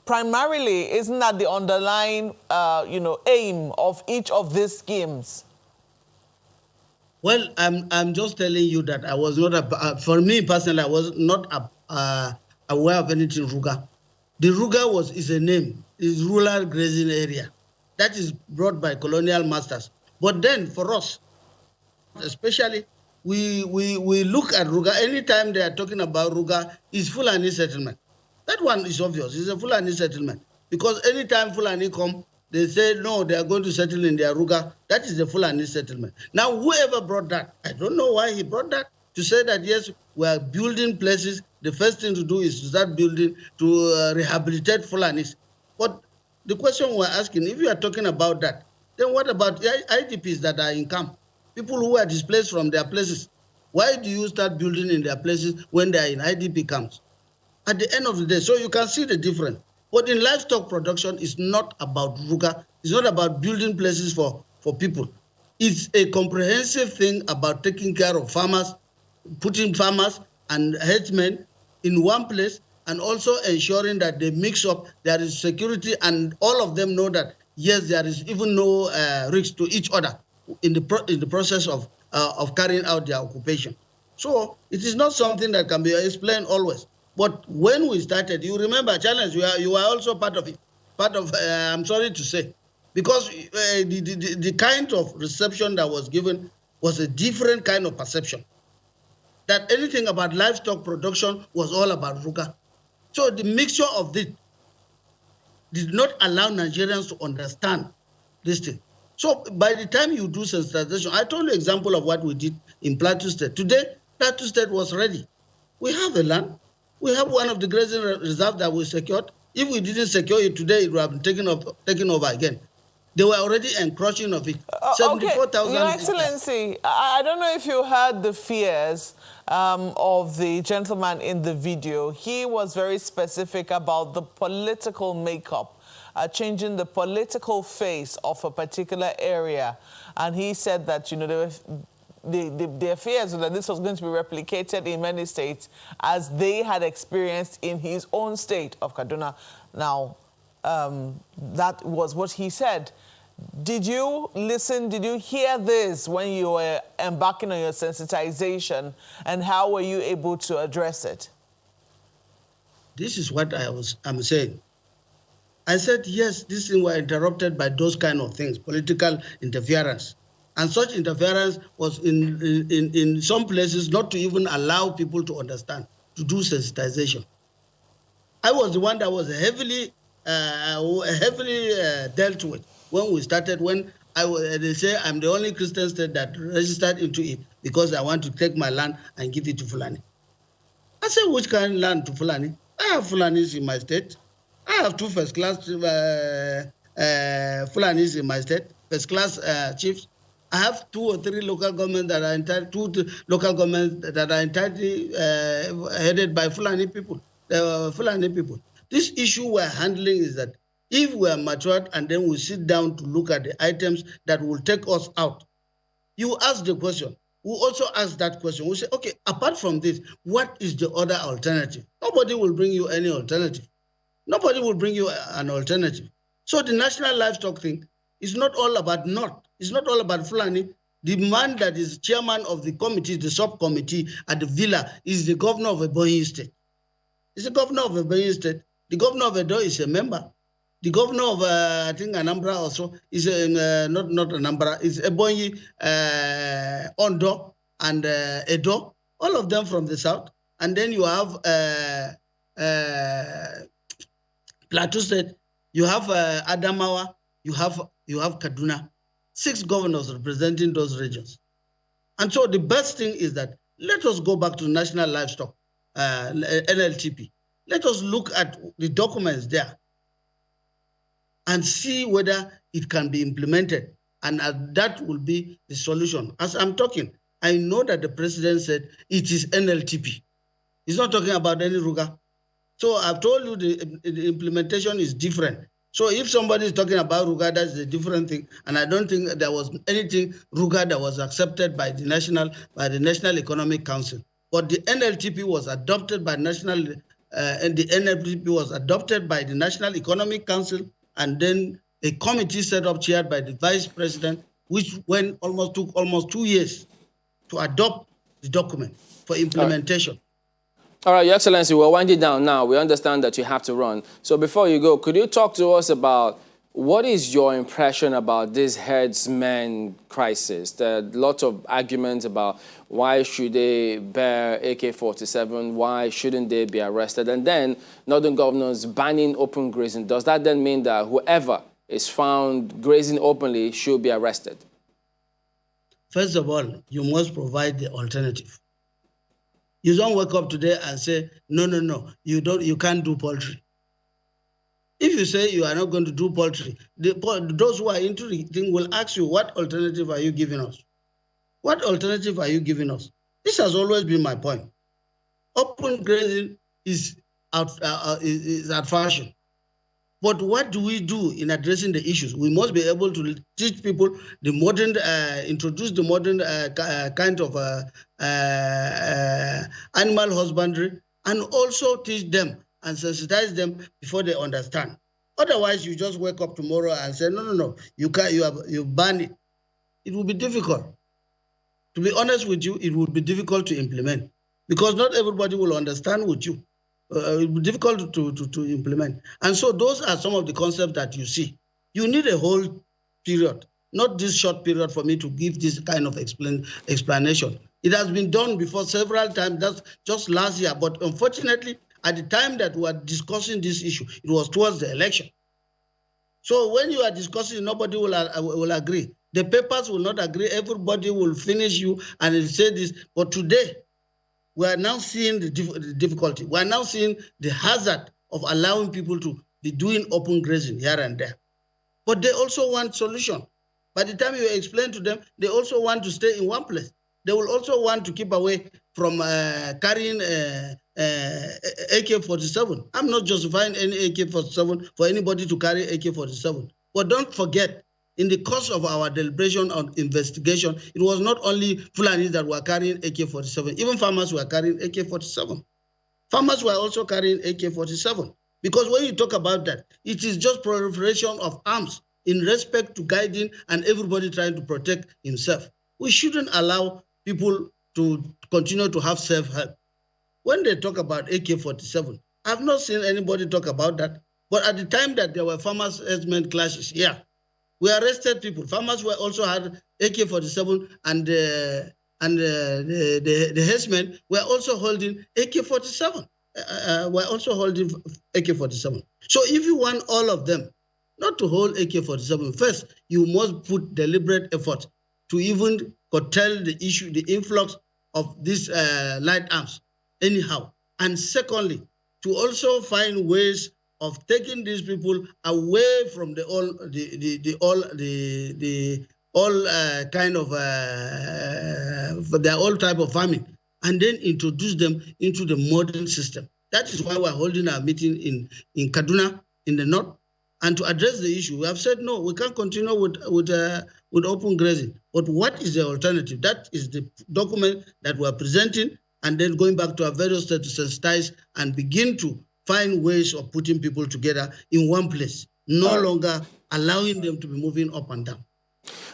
S6: Primarily, isn't that the underlying, aim of each of these schemes?
S4: Well, I'm just telling you that I was not, for me personally, I was not aware of anything Ruga. The Ruga is a name, is rural grazing area. That is brought by colonial masters. But then for us, especially, we look at Ruga, anytime they are talking about Ruga, is Fulani settlement. That one is obvious, it's a Fulani settlement. Because anytime Fulani come, they say, no, they are going to settle in the Aruga. That is the Fulani settlement. Now, whoever brought that, I don't know why he brought that, to say that, yes, we are building places. The first thing to do is to start building to rehabilitate Fulanis. But the question we're asking, if you are talking about that, then what about IDPs that are in camp? People who are displaced from their places. Why do you start building in their places when they are in IDP camps? At the end of the day, so you can see the difference. But in livestock production, it's not about Ruga. It's not about building places for people. It's a comprehensive thing about taking care of farmers, putting farmers and herdsmen in one place, and also ensuring that they mix up, there is security, and all of them know that, yes, there is even no risk to each other in the process of carrying out their occupation. So it is not something that can be explained always. But when we started, you remember, Challenge, you were also part of it. I'm sorry to say, because the kind of reception that was given was a different kind of perception. That anything about livestock production was all about Ruga. So the mixture of this did not allow Nigerians to understand this thing. So by the time you do sensitization, I told you an example of what we did in Plateau State. Today, Plateau State was ready. We have the land. We have one of the grazing reserves that we secured. If we didn't secure it today, it would have been taken over again. They were already encroaching of it. 74,000.
S6: Your Excellency, I don't know if you heard the fears of the gentleman in the video. He was very specific about the political makeup, changing the political face of a particular area. And he said that, you know, their fears were that this was going to be replicated in many states as they had experienced in his own state of Kaduna. Now, that was what he said. Did you listen? Did you hear this when you were embarking on your sensitization? And how were you able to address it?
S4: This is what I'm saying. I said, yes, these things were interrupted by those kind of things, political interference. And such interference was in some places not to even allow people to understand, to do sensitization. I was the one that was heavily dealt with when we started, they say I'm the only Christian state that registered into it because I want to take my land and give it to Fulani. I said, which kind of land to Fulani? I have Fulanis in my state. I have two first-class Fulanis in my state, first-class chiefs. I have 2 or 3 local governments that are entitled, headed by Fulani people. This issue we're handling is that if we are matured and then we sit down to look at the items that will take us out, you ask the question. We also ask that question. We say, okay, apart from this, what is the other alternative? Nobody will bring you any alternative. Nobody will bring you an alternative. So the national livestock thing is not all about North. It's not all about Fulani. The man that is chairman of the committee, the subcommittee at the villa, is the governor of Ebonyi State. He's the governor of Ebonyi State. The governor of Edo is a member. The governor of, I think, Anambra also is not Anambra, is Ebonyi, Ondo, and Edo, all of them from the south. And then you have Plateau State, you have Adamawa, you have Kaduna. 6 governors representing those regions. And so the best thing is that let us go back to National Livestock, NLTP. Let us look at the documents there and see whether it can be implemented. And that will be the solution. As I'm talking, I know that the president said it is NLTP. He's not talking about any Ruga. So I've told you the implementation is different. So if somebody is talking about Ruga, that's a different thing. And I don't think there was anything Ruga that was accepted by the National Economic Council. But the NLTP was adopted by the NLTP was adopted by the National Economic Council, and then a committee set up chaired by the vice president, which took almost 2 years to adopt the document for implementation.
S1: All right, Your Excellency, we're winding down now. We understand that you have to run. So before you go, could you talk to us about what is your impression about this herdsmen crisis? There are lots of arguments about why should they bear AK-47, why shouldn't they be arrested? And then northern governors banning open grazing. Does that then mean that whoever is found grazing openly should be arrested?
S4: First of all, you must provide the alternative. You don't wake up today and say, no, you can't do poultry. If you say you are not going to do poultry, those who are into the thing will ask you, what alternative are you giving us? What alternative are you giving us? This has always been my point. Open grazing is at fashion. But what do we do in addressing the issues? We must be able to teach people the modern, introduce the modern kind of animal husbandry, and also teach them and sensitize them before they understand. Otherwise, you just wake up tomorrow and say, no, you can't, you ban it. It will be difficult. To be honest with you, it would be difficult to implement because not everybody will understand with you. It will be difficult to implement. And so those are some of the concepts that you see. You need a whole period, not this short period for me to give this kind of explanation. It has been done before several times, that's just last year. But unfortunately, at the time that we were discussing this issue, it was towards the election. So when you are discussing, nobody will agree. The papers will not agree. Everybody will finish you and will say this. But today, we are now seeing the difficulty. We are now seeing the hazard of allowing people to be doing open grazing here and there. But they also want solution. By the time you explain to them, they also want to stay in one place. They will also want to keep away from carrying AK-47. I'm not justifying any AK-47 for anybody to carry AK-47. But don't forget, in the course of our deliberation on investigation, it was not only Fulanis that were carrying AK-47. Even farmers were carrying AK-47. Farmers were also carrying AK-47. Because when you talk about that, it is just proliferation of arms in respect to guiding and everybody trying to protect himself. We shouldn't allow people to continue to have self-help. When they talk about AK-47, I've not seen anybody talk about that. But at the time that there were farmers' herdsmen clashes, yeah, we arrested people. Farmers were also had AK-47, and the herdsmen were also holding AK-47. Were also holding AK-47. So if you want all of them not to hold AK-47, first you must put deliberate effort to even curtail the issue, the influx of these light arms, anyhow. And secondly, to also find ways of taking these people away from the their old type of farming, and then introduce them into the modern system. That is why we're holding our meeting in Kaduna, in the north, and to address the issue. We have said, no, we can't continue with open grazing. But what is the alternative? That is the document that we're presenting, and then going back to our various states to sensitize and begin to find ways of putting people together in one place, no longer allowing them to be moving up and down.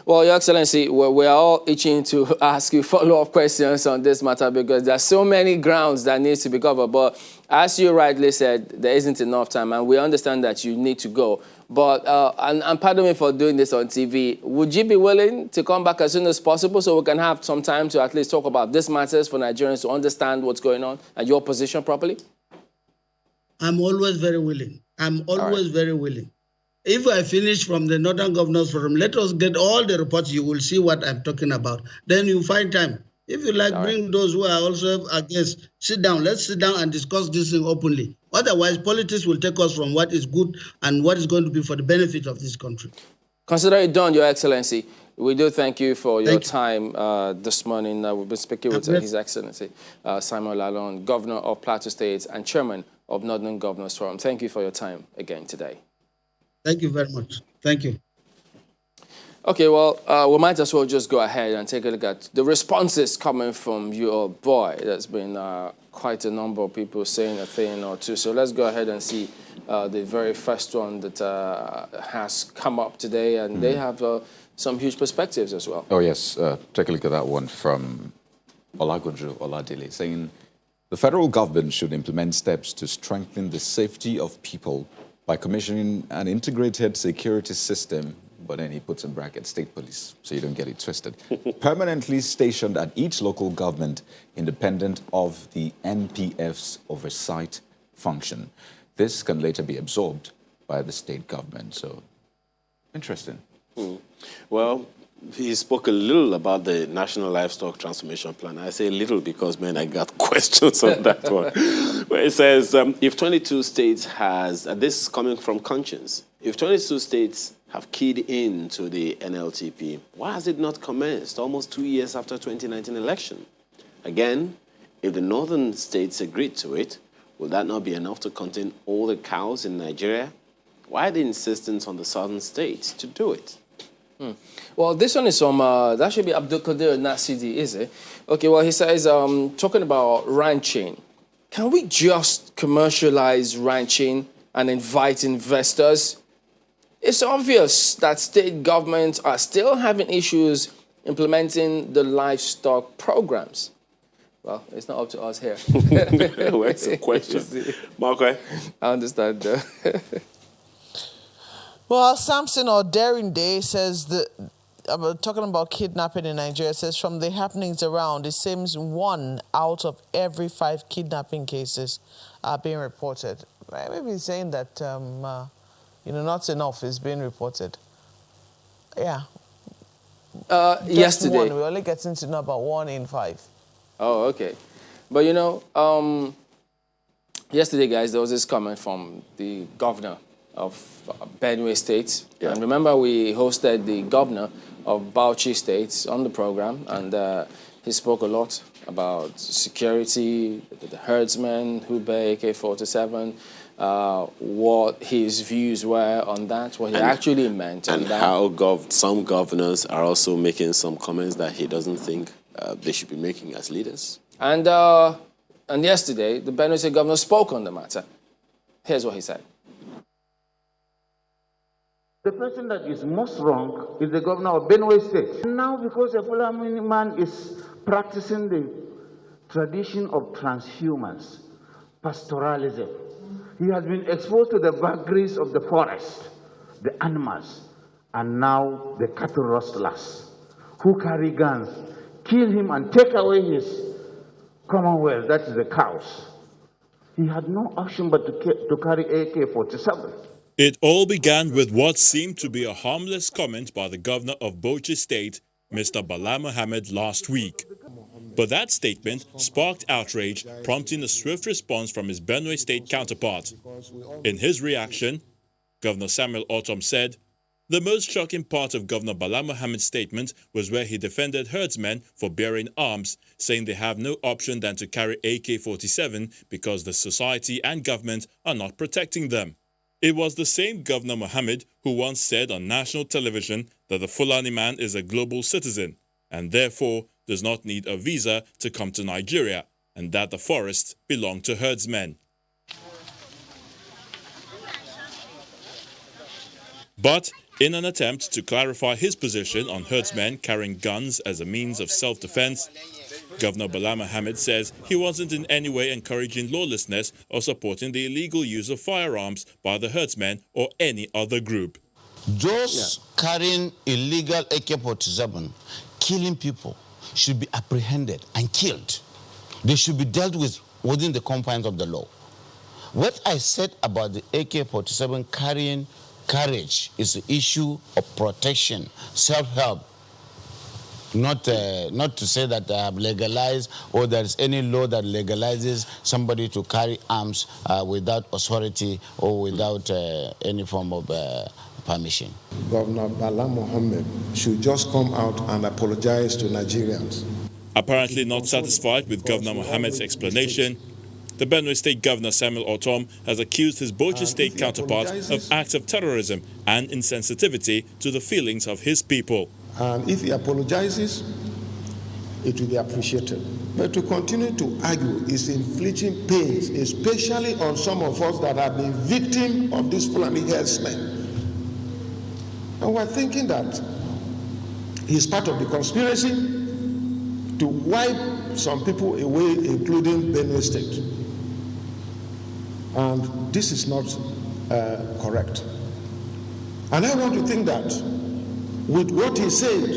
S1: Well, Your Excellency, we are all itching to ask you follow-up questions on this matter because there are so many grounds that needs to be covered. But as you rightly said, there isn't enough time, and we understand that you need to go. But, and pardon me for doing this on TV, would you be willing to come back as soon as possible so we can have some time to at least talk about these matters for Nigerians to understand what's going on and your position properly?
S4: I'm always very willing. I'm always very willing. If I finish from the Northern Governors Forum, let us get all the reports. You will see what I'm talking about. Then you find time. If you like, bring those who are also against. Sit down. Let's sit down and discuss this thing openly. Otherwise, politics will take us from what is good and what is going to be for the benefit of this country.
S1: Consider it done, Your Excellency. We do thank you for your time this morning. We've been speaking with His Excellency Simon Lalong, Governor of Plateau State and Chairman of Northern Governors Forum. Thank you for your time again today.
S4: Thank you very much. Thank you.
S1: Okay, well, we might as well just go ahead and take a look at the responses coming from your boy. There's been quite a number of people saying a thing or two. So let's go ahead and see the very first one that has come up today. And they have some huge perspectives as well.
S2: Oh, yes. Take a look at that one from Olagunju Oladile, saying the federal government should implement steps to strengthen the safety of people by commissioning an integrated security system, but then he puts in brackets state police, so you don't get it twisted, permanently stationed at each local government independent of the NPF's oversight function. This can later be absorbed by the state government. So Interesting.
S3: Well, he spoke a little about the National Livestock Transformation Plan. I say little because, man, I got questions on that one. Where it says, if 22 states has, and this is coming from conscience, if 22 states have keyed into the NLTP, why has it not commenced almost 2 years after 2019 election? Again, if the northern states agreed to it, will that not be enough to contain all the cows in Nigeria? Why the insistence on the southern states to do it?
S1: Well, this one is from, that should be Abdul Qadir Nasidi, is it? Okay, well, he says, talking about ranching, can we just commercialize ranching and invite investors? It's obvious that state governments are still having issues implementing the livestock programs. Well, it's not up to us here.
S3: Where's the question? Marco?
S1: I understand.
S6: Well, Samson or Daring Day says talking about kidnapping in Nigeria, says from the happenings around, it seems 1 out of every 5 kidnapping cases are being reported. Maybe he's saying that, not enough is being reported. Yeah.
S1: Yesterday.
S6: We're only getting to know about 1 in 5.
S1: Oh, okay. But, yesterday, guys, there was this comment from the governor of Benue State. Yeah. And remember, we hosted the governor of Bauchi State on the program, and he spoke a lot about security, the herdsmen who bear AK-47, what his views were on that, what he actually meant on that.
S3: And how some governors are also making some comments that he doesn't think they should be making as leaders.
S1: And yesterday, the Benue State governor spoke on the matter. Here's what he said.
S7: The person that is most wrong is the governor of Benue State. Now, because a Fulani man is practicing the tradition of transhumance, pastoralism, he has been exposed to the vagaries of the forest, the animals, and now the cattle rustlers who carry guns, kill him and take away his commonwealth, that is the cows. He had no option but to carry AK-47.
S8: It all began with what seemed to be a harmless comment by the governor of Bauchi State, Mr. Bala Mohammed, last week. But that statement sparked outrage, prompting a swift response from his Benue State counterpart. In his reaction, Governor Samuel Ortom said, the most shocking part of Governor Bala Mohammed's statement was where he defended herdsmen for bearing arms, saying they have no option than to carry AK-47 because the society and government are not protecting them. It was the same Governor Mohammed who once said on national television that the Fulani man is a global citizen and therefore does not need a visa to come to Nigeria, and that the forests belong to herdsmen. But in an attempt to clarify his position on herdsmen carrying guns as a means of self-defense, Governor Bala Mohammed says he wasn't in any way encouraging lawlessness or supporting the illegal use of firearms by the herdsmen or any other group.
S7: Those carrying illegal AK-47, killing people, should be apprehended and killed. They should be dealt with within the confines of the law. What I said about the AK-47 carriage is the issue of protection, self-help. Not to say that I have legalized or there is any law that legalizes somebody to carry arms without authority or without any form of permission.
S9: Governor Bala Mohammed should just come out and apologize to Nigerians.
S8: Apparently not satisfied with Governor Mohammed's explanation, the Benue State Governor Samuel Ortom has accused his Bauchi State counterpart of acts of terrorism and insensitivity to the feelings of his people.
S9: And if he apologizes, it will be appreciated. But to continue to argue is inflicting pains, especially on some of us that have been victims of these Fulani herdsmen. And we're thinking that he's part of the conspiracy to wipe some people away, including Benue State. And this is not correct. And I want to think that with what he said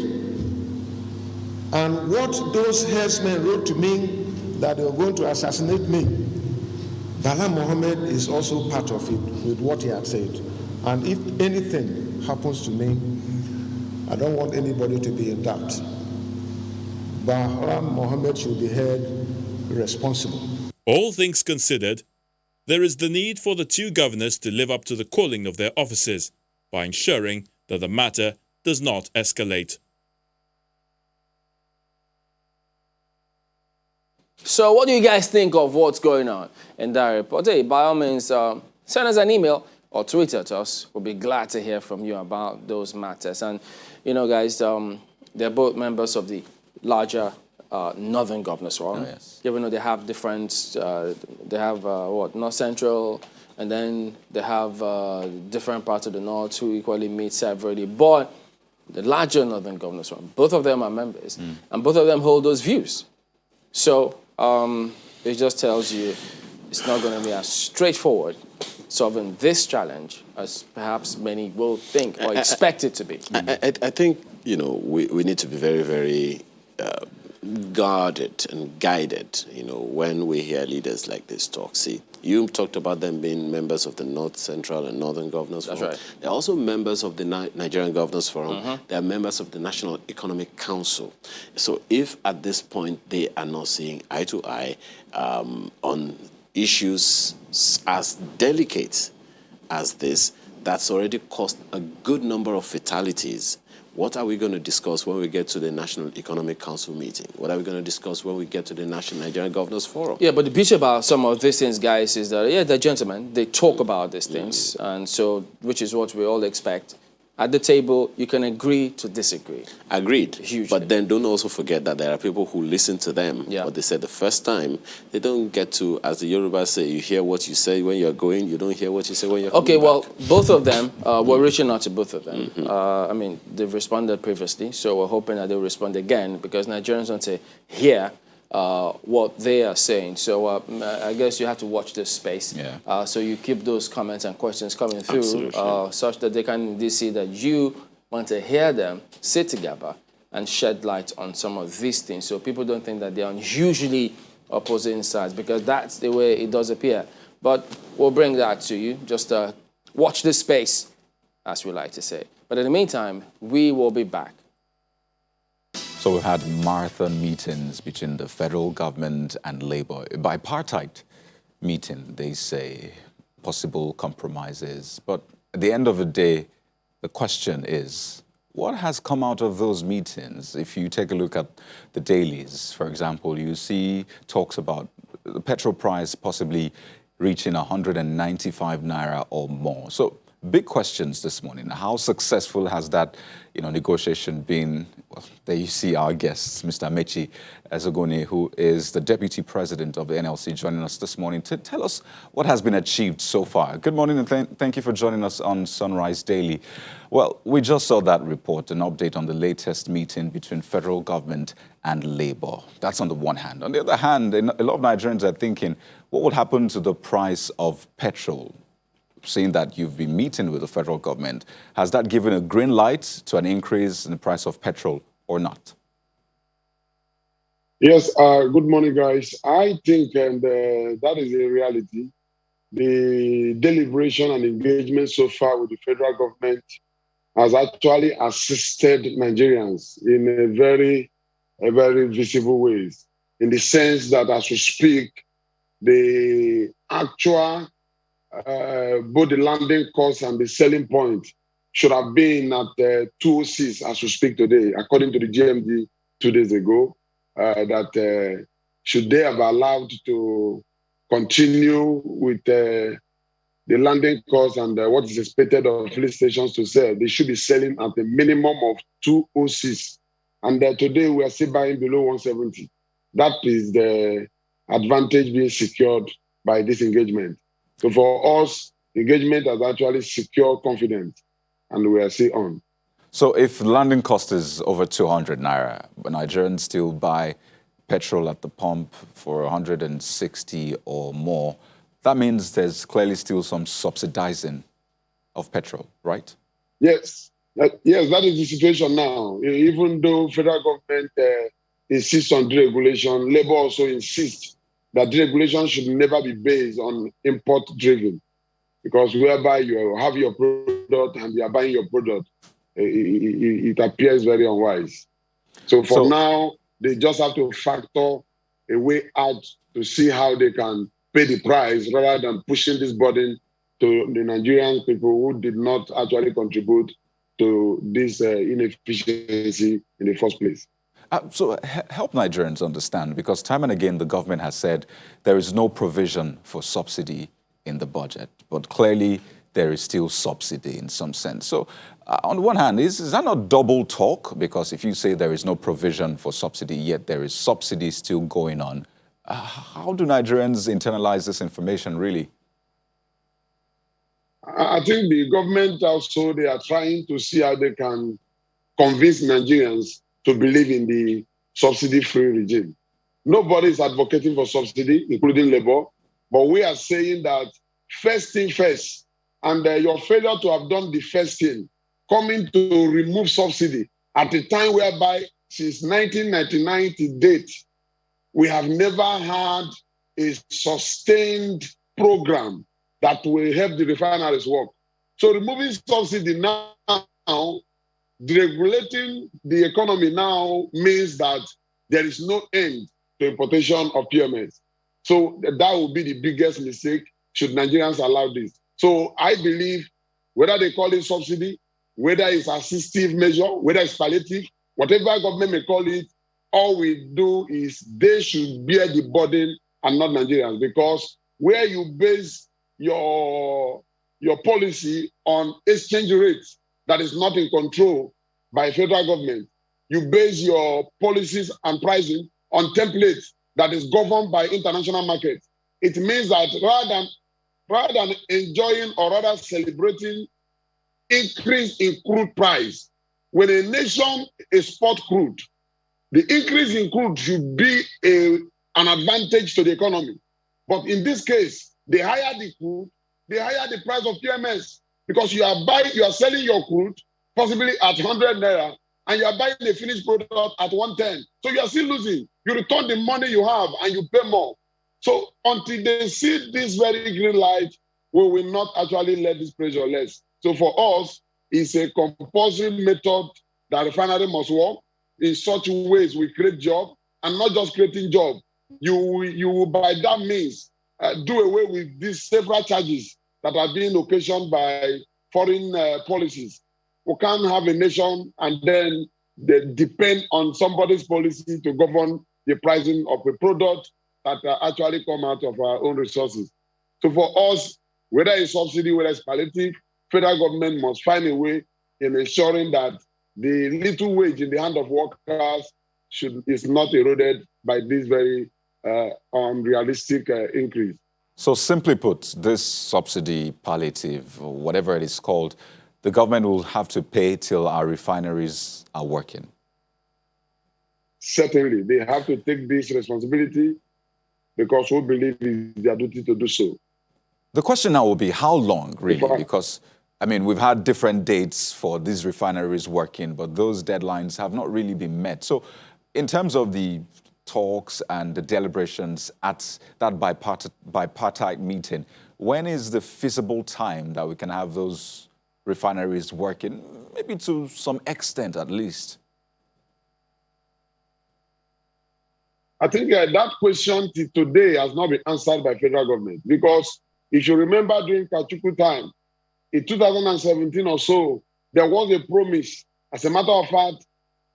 S9: and what those herdsmen wrote to me that they were going to assassinate me, Bala Mohammed is also part of it with what he had said. And if anything, happens to me, I don't want anybody to be in doubt. Bahram Mohammed should be held responsible.
S8: All things considered, there is the need for the two governors to live up to the calling of their offices by ensuring that the matter does not escalate.
S1: So what do you guys think of what's going on in that report? Hey, by all means, send us an email or tweet at us. We'll be glad to hear from you about those matters. And, you know, guys, they're both members of the larger northern governors, right?
S2: Oh, yes.
S1: Even though they have different, they have, North Central, and then they have different parts of the north who equally meet severally. But the larger northern governors, right, both of them are members, and both of them hold those views. So it just tells you it's not going to be as straightforward solving this challenge as perhaps many will think or expect it to be.
S3: I think, you know, we need to be very, very guarded and guided, you know, when we hear leaders like this talk. See, you talked about them being members of the North Central and Northern Governors Forum.
S1: That's right.
S3: They're also members of the Nigerian Governors Forum. They're members of the National Economic Council. So if at this point they are not seeing eye to eye on issues as delicate as this, that's already caused a good number of fatalities. What are we going to discuss when we get to the National Economic Council meeting? What are we going to discuss when we get to the National Nigerian Governors Forum?
S1: Yeah, but the beauty about some of these things, guys, is that, yeah, they're gentlemen. They talk about these things, and so, which is what we all expect. At the table, you can agree to disagree.
S3: Agreed.
S1: Hugely.
S3: But then don't also forget that there are people who listen to them.
S1: Yeah.
S3: What they said the first time, they don't get to, as the Yoruba say, you hear what you say when you're going, you don't hear what you say when you're coming
S1: Okay, well,
S3: back.
S1: both of them, we're reaching out to both of them. I mean, they've responded previously, so we're hoping that they'll respond again because Nigerians want to hear what they are saying. So I guess you have to watch this space.
S2: Yeah.
S1: So you keep those comments and questions coming through
S3: Absolutely.
S1: such that they can indeed see that you want to hear them sit together and shed light on some of these things. So people don't think that they are unusually opposing sides because that's the way it does appear. But we'll bring that to you. Just watch this space, as we like to say. But in the meantime, we will be back.
S2: So we've had marathon meetings between the federal government and Labour. A bipartite meeting, they say, possible compromises. But at the end of the day, the question is, what has come out of those meetings? If you take a look at the dailies, for example, you see talks about the petrol price possibly reaching 195 naira or more. So big questions this morning. How successful has that negotiation been? Well, there you see our guests, Mr. Mechi Ezogone, who is the Deputy President of the NLC, joining us this morning to tell us what has been achieved so far. Good morning and thank you for joining us on Sunrise Daily. Well, we just saw that report, an update on the latest meeting between federal government and Labour. That's on the one hand. On the other hand, a lot of Nigerians are thinking, what would happen to the price of petrol? Seeing that you've been meeting with the federal government, has that given a green light to an increase in the price of petrol or not?
S10: Yes, good morning, guys. I think, and that is a reality, the deliberation and engagement so far with the federal government has actually assisted Nigerians in a very visible ways, in the sense that as we speak, the actual both the landing cost and the selling point should have been at 206 as we speak today, according to the GMD 2 days ago, that should they have allowed to continue with the landing cost and what is expected of filling stations to sell, they should be selling at a minimum of 206. And today we are still buying below 170. That is the advantage being secured by this engagement. So for us, engagement has actually secured confidence, and we are still on.
S2: So if landing cost is over 200 naira, but Nigerians still buy petrol at the pump for 160 or more, that means there's clearly still some subsidizing of petrol, right?
S10: Yes. Yes, that is the situation now. Even though federal government insists on deregulation, Labour also insists that deregulation should never be based on import-driven, because whereby you have your product and they are buying your product, it appears very unwise. So for now, they just have to factor a way out to see how they can pay the price rather than pushing this burden to the Nigerian people who did not actually contribute to this inefficiency in the first place.
S2: So help Nigerians understand, because time and again the government has said there is no provision for subsidy in the budget, but clearly there is still subsidy in some sense. So on the one hand, is that not double talk? Because if you say there is no provision for subsidy, yet there is subsidy still going on, how do Nigerians internalize this information really?
S10: I think the government also, they are trying to see how they can convince Nigerians to believe in the subsidy-free regime. Nobody is advocating for subsidy, including Labour, but we are saying that first thing first, and your failure to have done the first thing, coming to remove subsidy at a time whereby since 1999 to date, we have never had a sustained program that will help the refineries work. So removing subsidy now, deregulating the economy now means that there is no end to importation of PMS. So that will be the biggest mistake should Nigerians allow this. So I believe whether they call it subsidy, whether it's assistive measure, whether it's palliative, whatever government may call it, all we do is they should bear the burden and not Nigerians, because where you base your policy on exchange rates that is not in control by federal government, you base your policies and pricing on templates that is governed by international markets. It means that rather than enjoying or rather celebrating increase in crude price, when a nation export crude, the increase in crude should be an advantage to the economy. But in this case, the higher the crude, the higher the price of PMS, because you are selling your crude possibly at 100 naira, and you are buying a finished product at 110. So you are still losing. You return the money you have and you pay more. So until they see this very green light, we will not actually let this pressure less. So for us, it's a compulsory method that refinery must work. In such ways, we create job, and not just creating job. You will by that means do away with these several charges that are being occasioned by foreign policies. We can't have a nation and then they depend on somebody's policy to govern the pricing of a product that actually come out of our own resources. So for us, whether it's subsidy, whether it's palliative, federal government must find a way in ensuring that the little wage in the hand of workers is not eroded by this very unrealistic increase.
S2: So simply put, this subsidy, palliative, or whatever it is called, the government will have to pay till our refineries are working.
S10: Certainly, they have to take this responsibility because we believe it's their duty to do so.
S2: The question now will be how long, really? Because, I mean, we've had different dates for these refineries working, but those deadlines have not really been met. So in terms of the talks and the deliberations at that bipartite meeting, when is the feasible time that we can have those refineries working, maybe to some extent at least?
S10: I think that question today has not been answered by federal government, because if you remember during Kachuku time, in 2017 or so, there was a promise, as a matter of fact,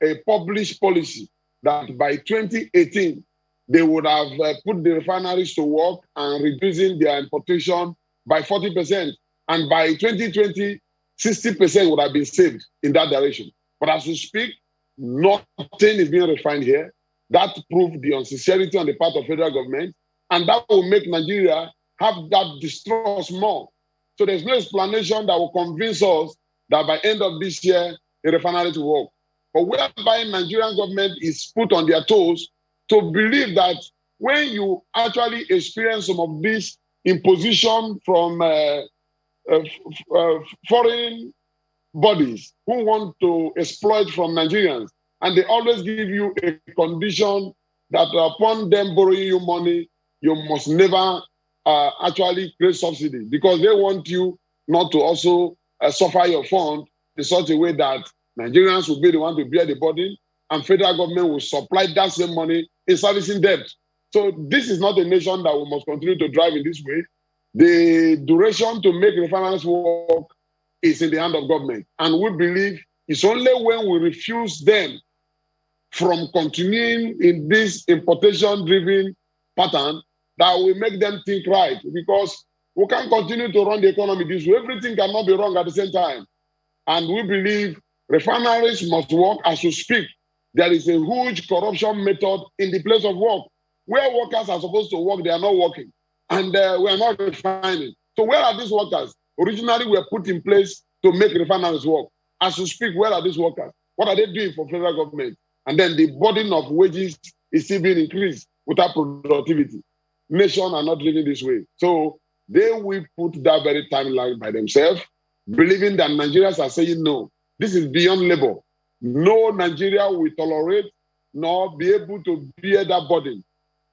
S10: a published policy that by 2018, they would have put the refineries to work and reducing their importation by 40%. And by 2020, 60% would have been saved in that direction. But as we speak, nothing is being refined here. That proved the insincerity on the part of federal government, and that will make Nigeria have that distrust more. So there's no explanation that will convince us that by end of this year, the refinery will work. But whereby Nigerian government is put on their toes to believe that when you actually experience some of this imposition from foreign bodies who want to exploit from Nigerians, and they always give you a condition that upon them borrowing you money, you must never actually create subsidy, because they want you not to also suffer your fund in such a way that Nigerians will be the one to bear the burden, and federal government will supply that same money in servicing debt. So this is not a nation that we must continue to drive in this way. The duration to make refiners work is in the hand of government. And we believe it's only when we refuse them from continuing in this importation-driven pattern that we make them think right. Because we can't continue to run the economy this way. Everything cannot be wrong at the same time. And we believe refineries must work as we speak. There is a huge corruption method in the place of work. Where workers are supposed to work, they are not working. And we are not refining. So where are these workers? Originally, we were put in place to make refineries work. As we speak, where are these workers? What are they doing for federal government? And then the burden of wages is still being increased without productivity. Nations are not living this way. So they will put that very timeline by themselves, believing that Nigerians are saying no. This is beyond labor. No Nigeria will tolerate nor be able to bear that burden.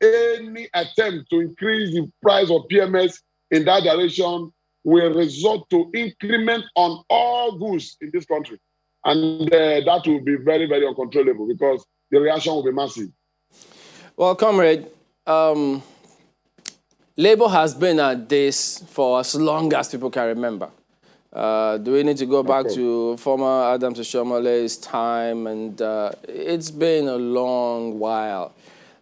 S10: Any attempt to increase the price of PMS in that direction will result to increment on all goods in this country. And that will be very, very uncontrollable because the reaction will be massive.
S1: Well, comrade, Labour has been at this for as long as people can remember. Do we need to go back to former Adams Oshomole's time? And it's been a long while.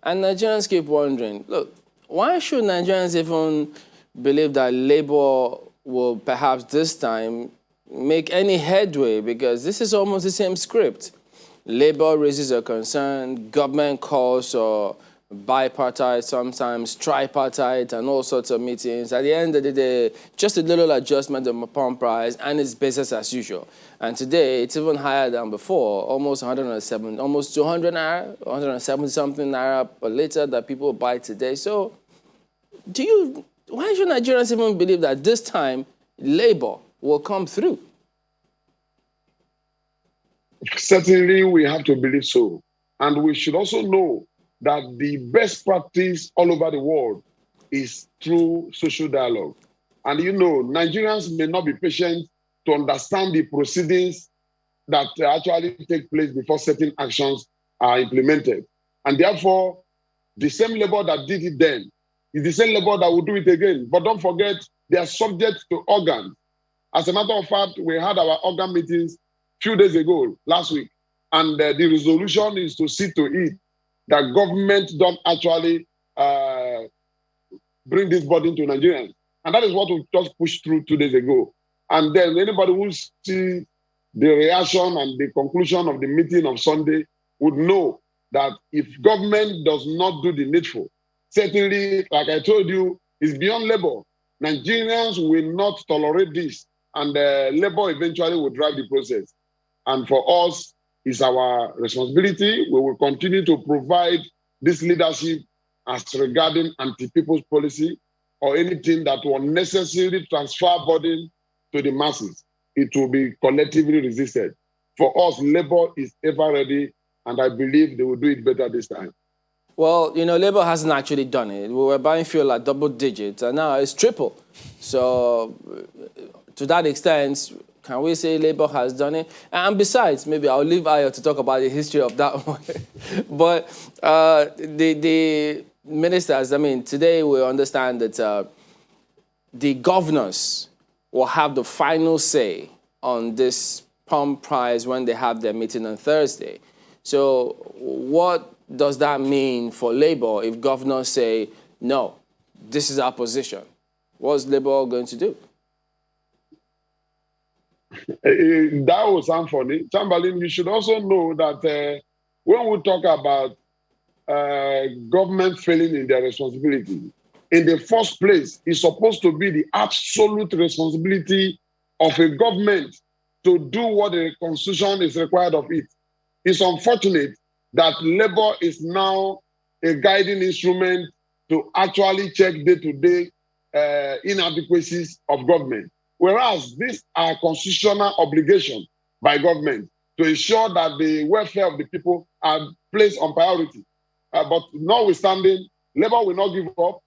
S1: And Nigerians keep wondering, look, why should Nigerians even believe that Labour will perhaps this time make any headway? Because this is almost the same script. Labour raises a concern, government calls or bipartite, sometimes tripartite, and all sorts of meetings. At the end of the day, just a little adjustment of the pump price, and it's business as usual. And today, it's even higher than before, almost 107, almost 200 naira, 170 something naira per liter that people buy today. So, why should Nigerians even believe that this time Labour will come through?
S10: Certainly, we have to believe so. And we should also know that the best practice all over the world is through social dialogue. And you know, Nigerians may not be patient to understand the proceedings that actually take place before certain actions are implemented. And therefore, the same labor that did it then is the same labor that will do it again. But don't forget, they are subject to organs. As a matter of fact, we had our organ meetings a few days ago, last week, and the resolution is to see to it that government don't actually bring this burden to Nigerians. And that is what we just pushed through 2 days ago. And then anybody who see the reaction and the conclusion of the meeting of Sunday would know that if government does not do the needful, certainly, like I told you, it's beyond labor. Nigerians will not tolerate this, and labor eventually will drive the process. And for us, it's our responsibility. We will continue to provide this leadership as regarding anti-people's policy or anything that will necessarily transfer burden to the masses. It will be collectively resisted. For us, labor is ever ready, and I believe they will do it better this time.
S1: Well, you know, Labour hasn't actually done it. We were buying fuel at double digits, and now it's triple. So, to that extent, can we say Labour has done it? And besides, maybe I'll leave Ayo to talk about the history of that one. But the ministers, I mean, today we understand that the governors will have the final say on this pump price when they have their meeting on Thursday. So what does that mean for Labour if governors say, no, this is our position? What's Labour going to do?
S10: That will sound funny. Chamberlain, you should also know that when we talk about government failing in their responsibility, in the first place, it's supposed to be the absolute responsibility of a government to do what the Constitution is required of it. It's unfortunate that Labour is now a guiding instrument to actually check day-to-day inadequacies of government. Whereas these are constitutional obligations by government to ensure that the welfare of the people are placed on priority. But notwithstanding, Labour will not give up.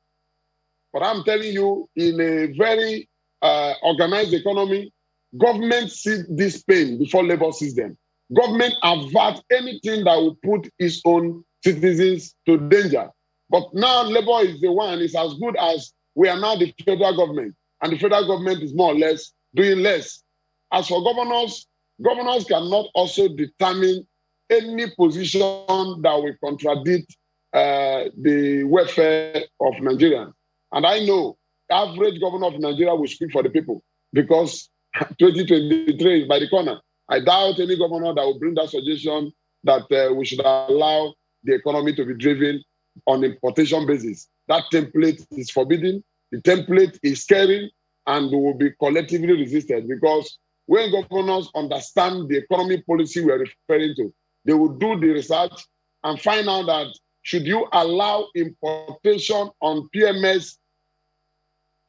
S10: But I'm telling you, in a very organized economy, government see this pain before labor sees them. Government avert anything that will put its own citizens to danger. But now labor is the one, is as good as we are now the federal government. And the federal government is more or less doing less. As for governors, governors cannot also determine any position that will contradict the welfare of Nigerians. And I know the average governor of Nigeria will speak for the people because 2023 is by the corner. I doubt any governor that will bring that suggestion that we should allow the economy to be driven on importation basis. That template is forbidden. The template is scary and will be collectively resisted because when governors understand the economy policy we're referring to, they will do the research and find out that should you allow importation on PMS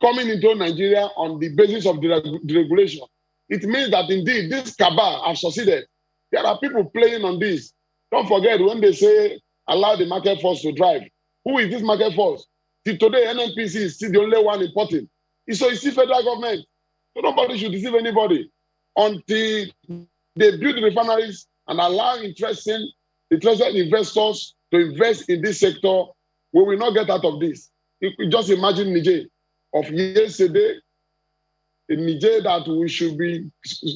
S10: coming into Nigeria on the basis of the regulation, it means that indeed this cabal has succeeded. There are people playing on this. Don't forget when they say allow the market force to drive. Who is this market force? Till today, NNPC is still the only one importing. So it's the federal government. So nobody should deceive anybody until they build refineries and allow interested investors to invest in this sector. We will not get out of this. You could just imagine Niger of yesterday, in Niger that we should be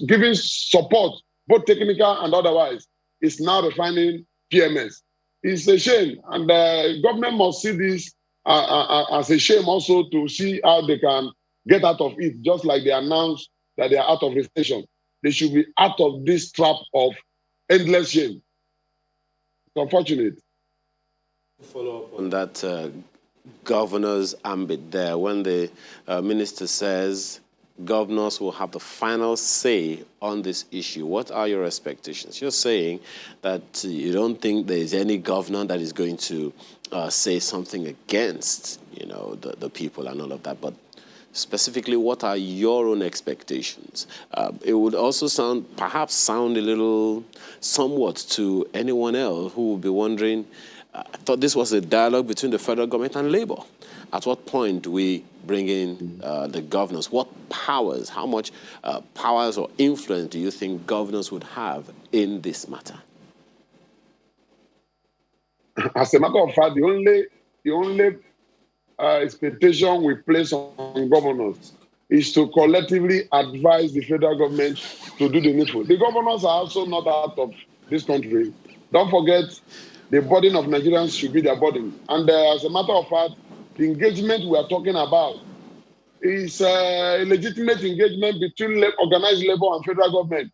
S10: giving support, both technical and otherwise, is now refining PMS. It's a shame, and the government must see this as a shame also to see how they can get out of it, just like they announced that they are out of recession. They should be out of this trap of endless shame. It's unfortunate.
S3: Follow up on that governor's ambit there, when the minister says governors will have the final say on this issue. What are your expectations? You're saying that you don't think there is any governor that is going to say something against, the people and all of that. But specifically, what are your own expectations? It would also perhaps sound a little somewhat to anyone else who would be wondering, I thought this was a dialogue between the federal government and Labour. At what point do we bring in the governors? What powers, how much powers or influence do you think governors would have in this matter?
S10: As a matter of fact, the only expectation we place on governors is to collectively advise the federal government to do the needful. The governors are also not out of this country. Don't forget, the burden of Nigerians should be their burden. And as a matter of fact, the engagement we are talking about is a legitimate engagement between organized labor and federal government.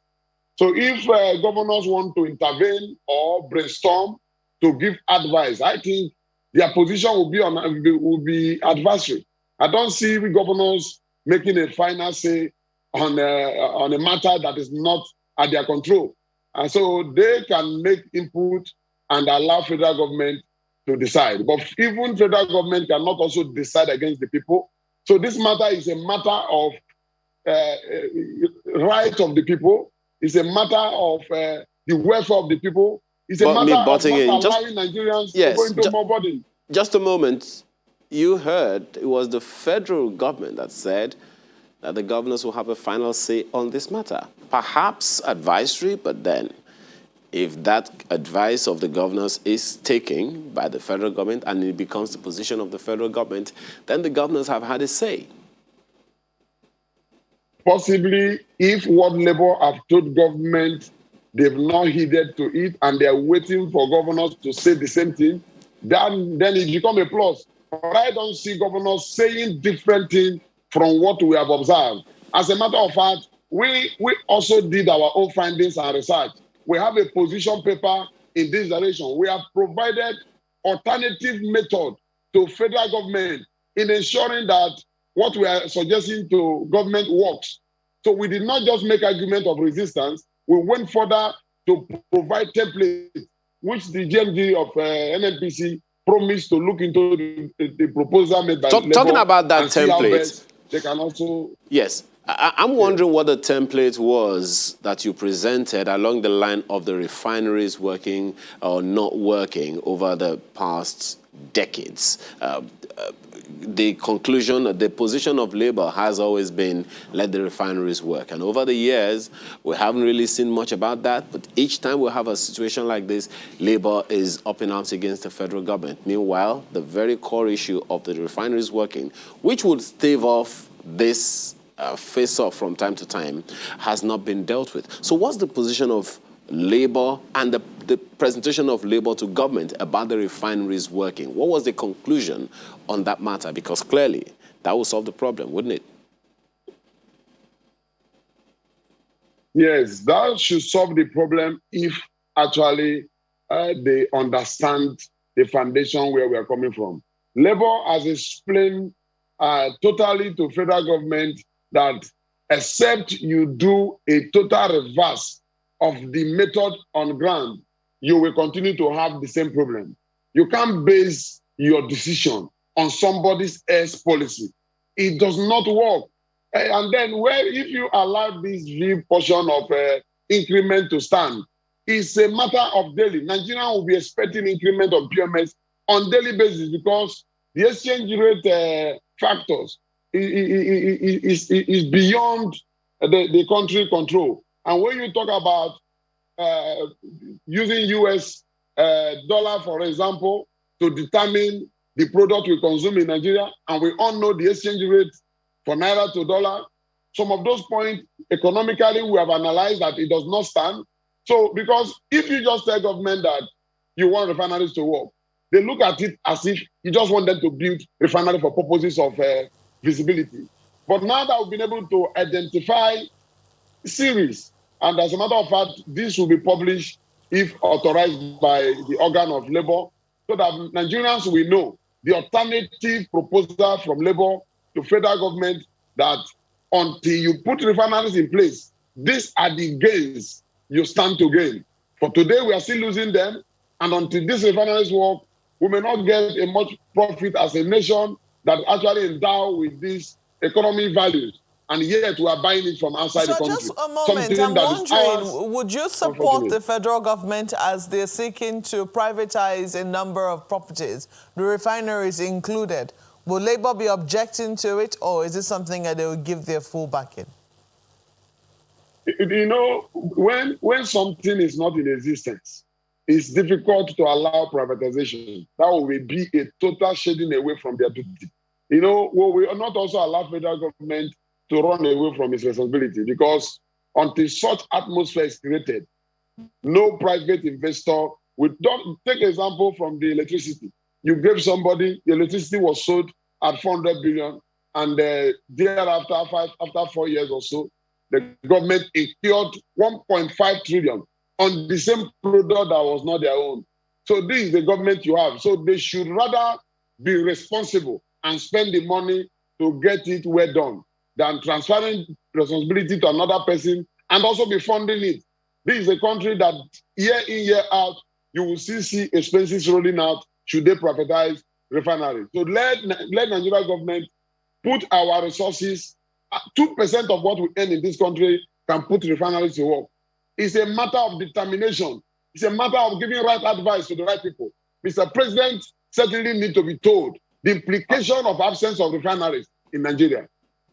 S10: So if governors want to intervene or brainstorm to give advice, I think their position will be adversary. I don't see governors making a final say on a matter that is not at their control. And so they can make input and allow federal government to decide. But even federal government cannot also decide against the people. So this matter is a matter of right of the people. It's a matter of the welfare of the people. It's a matter of not allowing Nigerians to go into more burden.
S3: Just a moment. You heard it was the federal government that said that the governors will have a final say on this matter. Perhaps advisory, but then if that advice of the governors is taken by the federal government and it becomes the position of the federal government, then the governors have had a say.
S10: Possibly, if what Labour have told government, they've not heeded to it and they are waiting for governors to say the same thing, then it becomes a plus. But I don't see governors saying different things from what we have observed. As a matter of fact, we also did our own findings and research. We have a position paper in this direction. We have provided alternative method to federal government in ensuring that what we are suggesting to government works. So we did not just make argument of resistance. We went further to provide templates, which the GMD of NNPC promised to look into the proposal made by Labour.
S3: Talking about that template,
S10: they can also...
S3: Yes. I'm wondering what the template was that you presented along the line of the refineries working or not working over the past decades. The conclusion, the position of Labour has always been, let the refineries work. And over the years, we haven't really seen much about that. But each time we have a situation like this, Labour is up in arms against the federal government. Meanwhile, the very core issue of the refineries working, which would stave off this face-off from time to time, has not been dealt with. So what's the position of Labour and the presentation of Labour to government about the refineries working? What was the conclusion on that matter? Because clearly that will solve the problem, wouldn't it?
S10: Yes, that should solve the problem if actually they understand the foundation where we are coming from. Labour has explained totally to federal government that except you do a total reverse of the method on ground, you will continue to have the same problem. You can't base your decision on somebody else's policy. It does not work. And then if you allow this big portion of increment to stand, it's a matter of daily. Nigeria will be expecting increment of PMS on daily basis because the exchange rate factors is beyond the country control. And when you talk about using US dollar, for example, to determine the product we consume in Nigeria, and we all know the exchange rate for Naira to dollar, some of those points, economically, we have analyzed that it does not stand. So, because if you just tell government that you want refineries to work, they look at it as if you just want them to build refinery for purposes of visibility. But now that we've been able to identify series, and as a matter of fact, this will be published if authorized by the organ of Labour, so that Nigerians will know the alternative proposal from Labour to federal government that until you put refineries in place, these are the gains you stand to gain. For today, we are still losing them, and until these refineries work, we may not get a much profit as a nation that actually endow with these economic values, and yet we are buying it from outside the country.
S6: So just a moment, I'm wondering, would you support the federal government as they're seeking to privatize a number of properties, the refineries included? Will Labour be objecting to it, or is it something that they will give their full backing?
S10: You know, when something is not in existence, it's difficult to allow privatization. That will be a total shading away from their duty. You know, we will not also allow federal government to run away from its responsibility, because until such atmosphere is created, no private investor would. Take example from the electricity. You gave somebody, the electricity was sold at 400 billion, and thereafter, after 4 years or so, the government incurred 1.5 trillion on the same product that was not their own. So this is the government you have. So they should rather be responsible and spend the money to get it well done than transferring responsibility to another person and also be funding it. This is a country that year in, year out, you will still see expenses rolling out should they privatize refineries. So let Nigeria government put our resources, 2% of what we earn in this country can put refineries to work. It's a matter of determination. It's a matter of giving right advice to the right people. Mr. President certainly need to be told the implication of absence of refineries in Nigeria.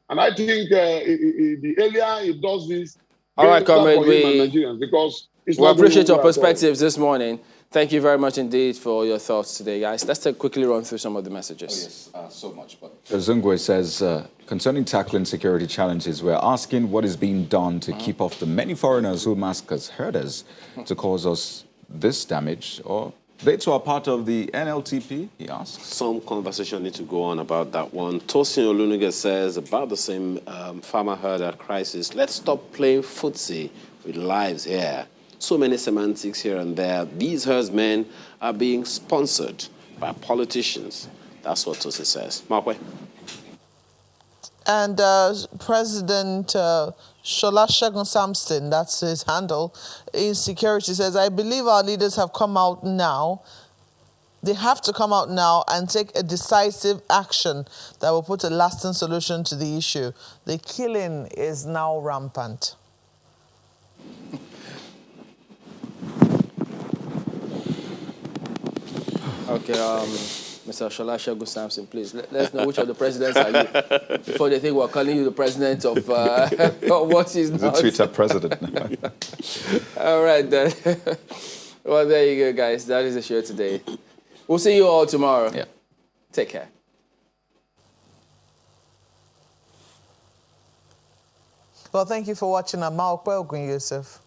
S10: And I think the earlier he does this,
S1: all right, comrade,
S10: because
S1: we appreciate your perspectives this morning. Thank you very much indeed for your thoughts today, guys. Let's quickly run through some of the messages.
S2: Oh, yes, so much. But Zungwe says, concerning tackling security challenges, we're asking what is being done to keep off the many foreigners who mask as herders to cause us this damage, or they too are part of the NLTP, he asks.
S3: Some conversation need to go on about that one. Tosin Olunuga says, about the same farmer herder crisis, let's stop playing footsie with lives here. So many semantics here and there. These herdsmen are being sponsored by politicians. That's what Tosin says. Markwe.
S6: And President Shola Segun Samson, that's his handle, in security, says, I believe our leaders have come out now They have to come out now and take a decisive action that will put a lasting solution to the issue. The killing is now rampant.
S1: Okay, Mr. Shola Segun Samson, please let us know which of the presidents are you before they think we're calling you the president of what is not.
S2: The Twitter president.
S1: All right, then. Well, there you go, guys. That is the show today. We'll see you all tomorrow.
S2: Yeah.
S1: Take care.
S6: Well, thank you for watching. I'm Maokwe Ogun Yusuf.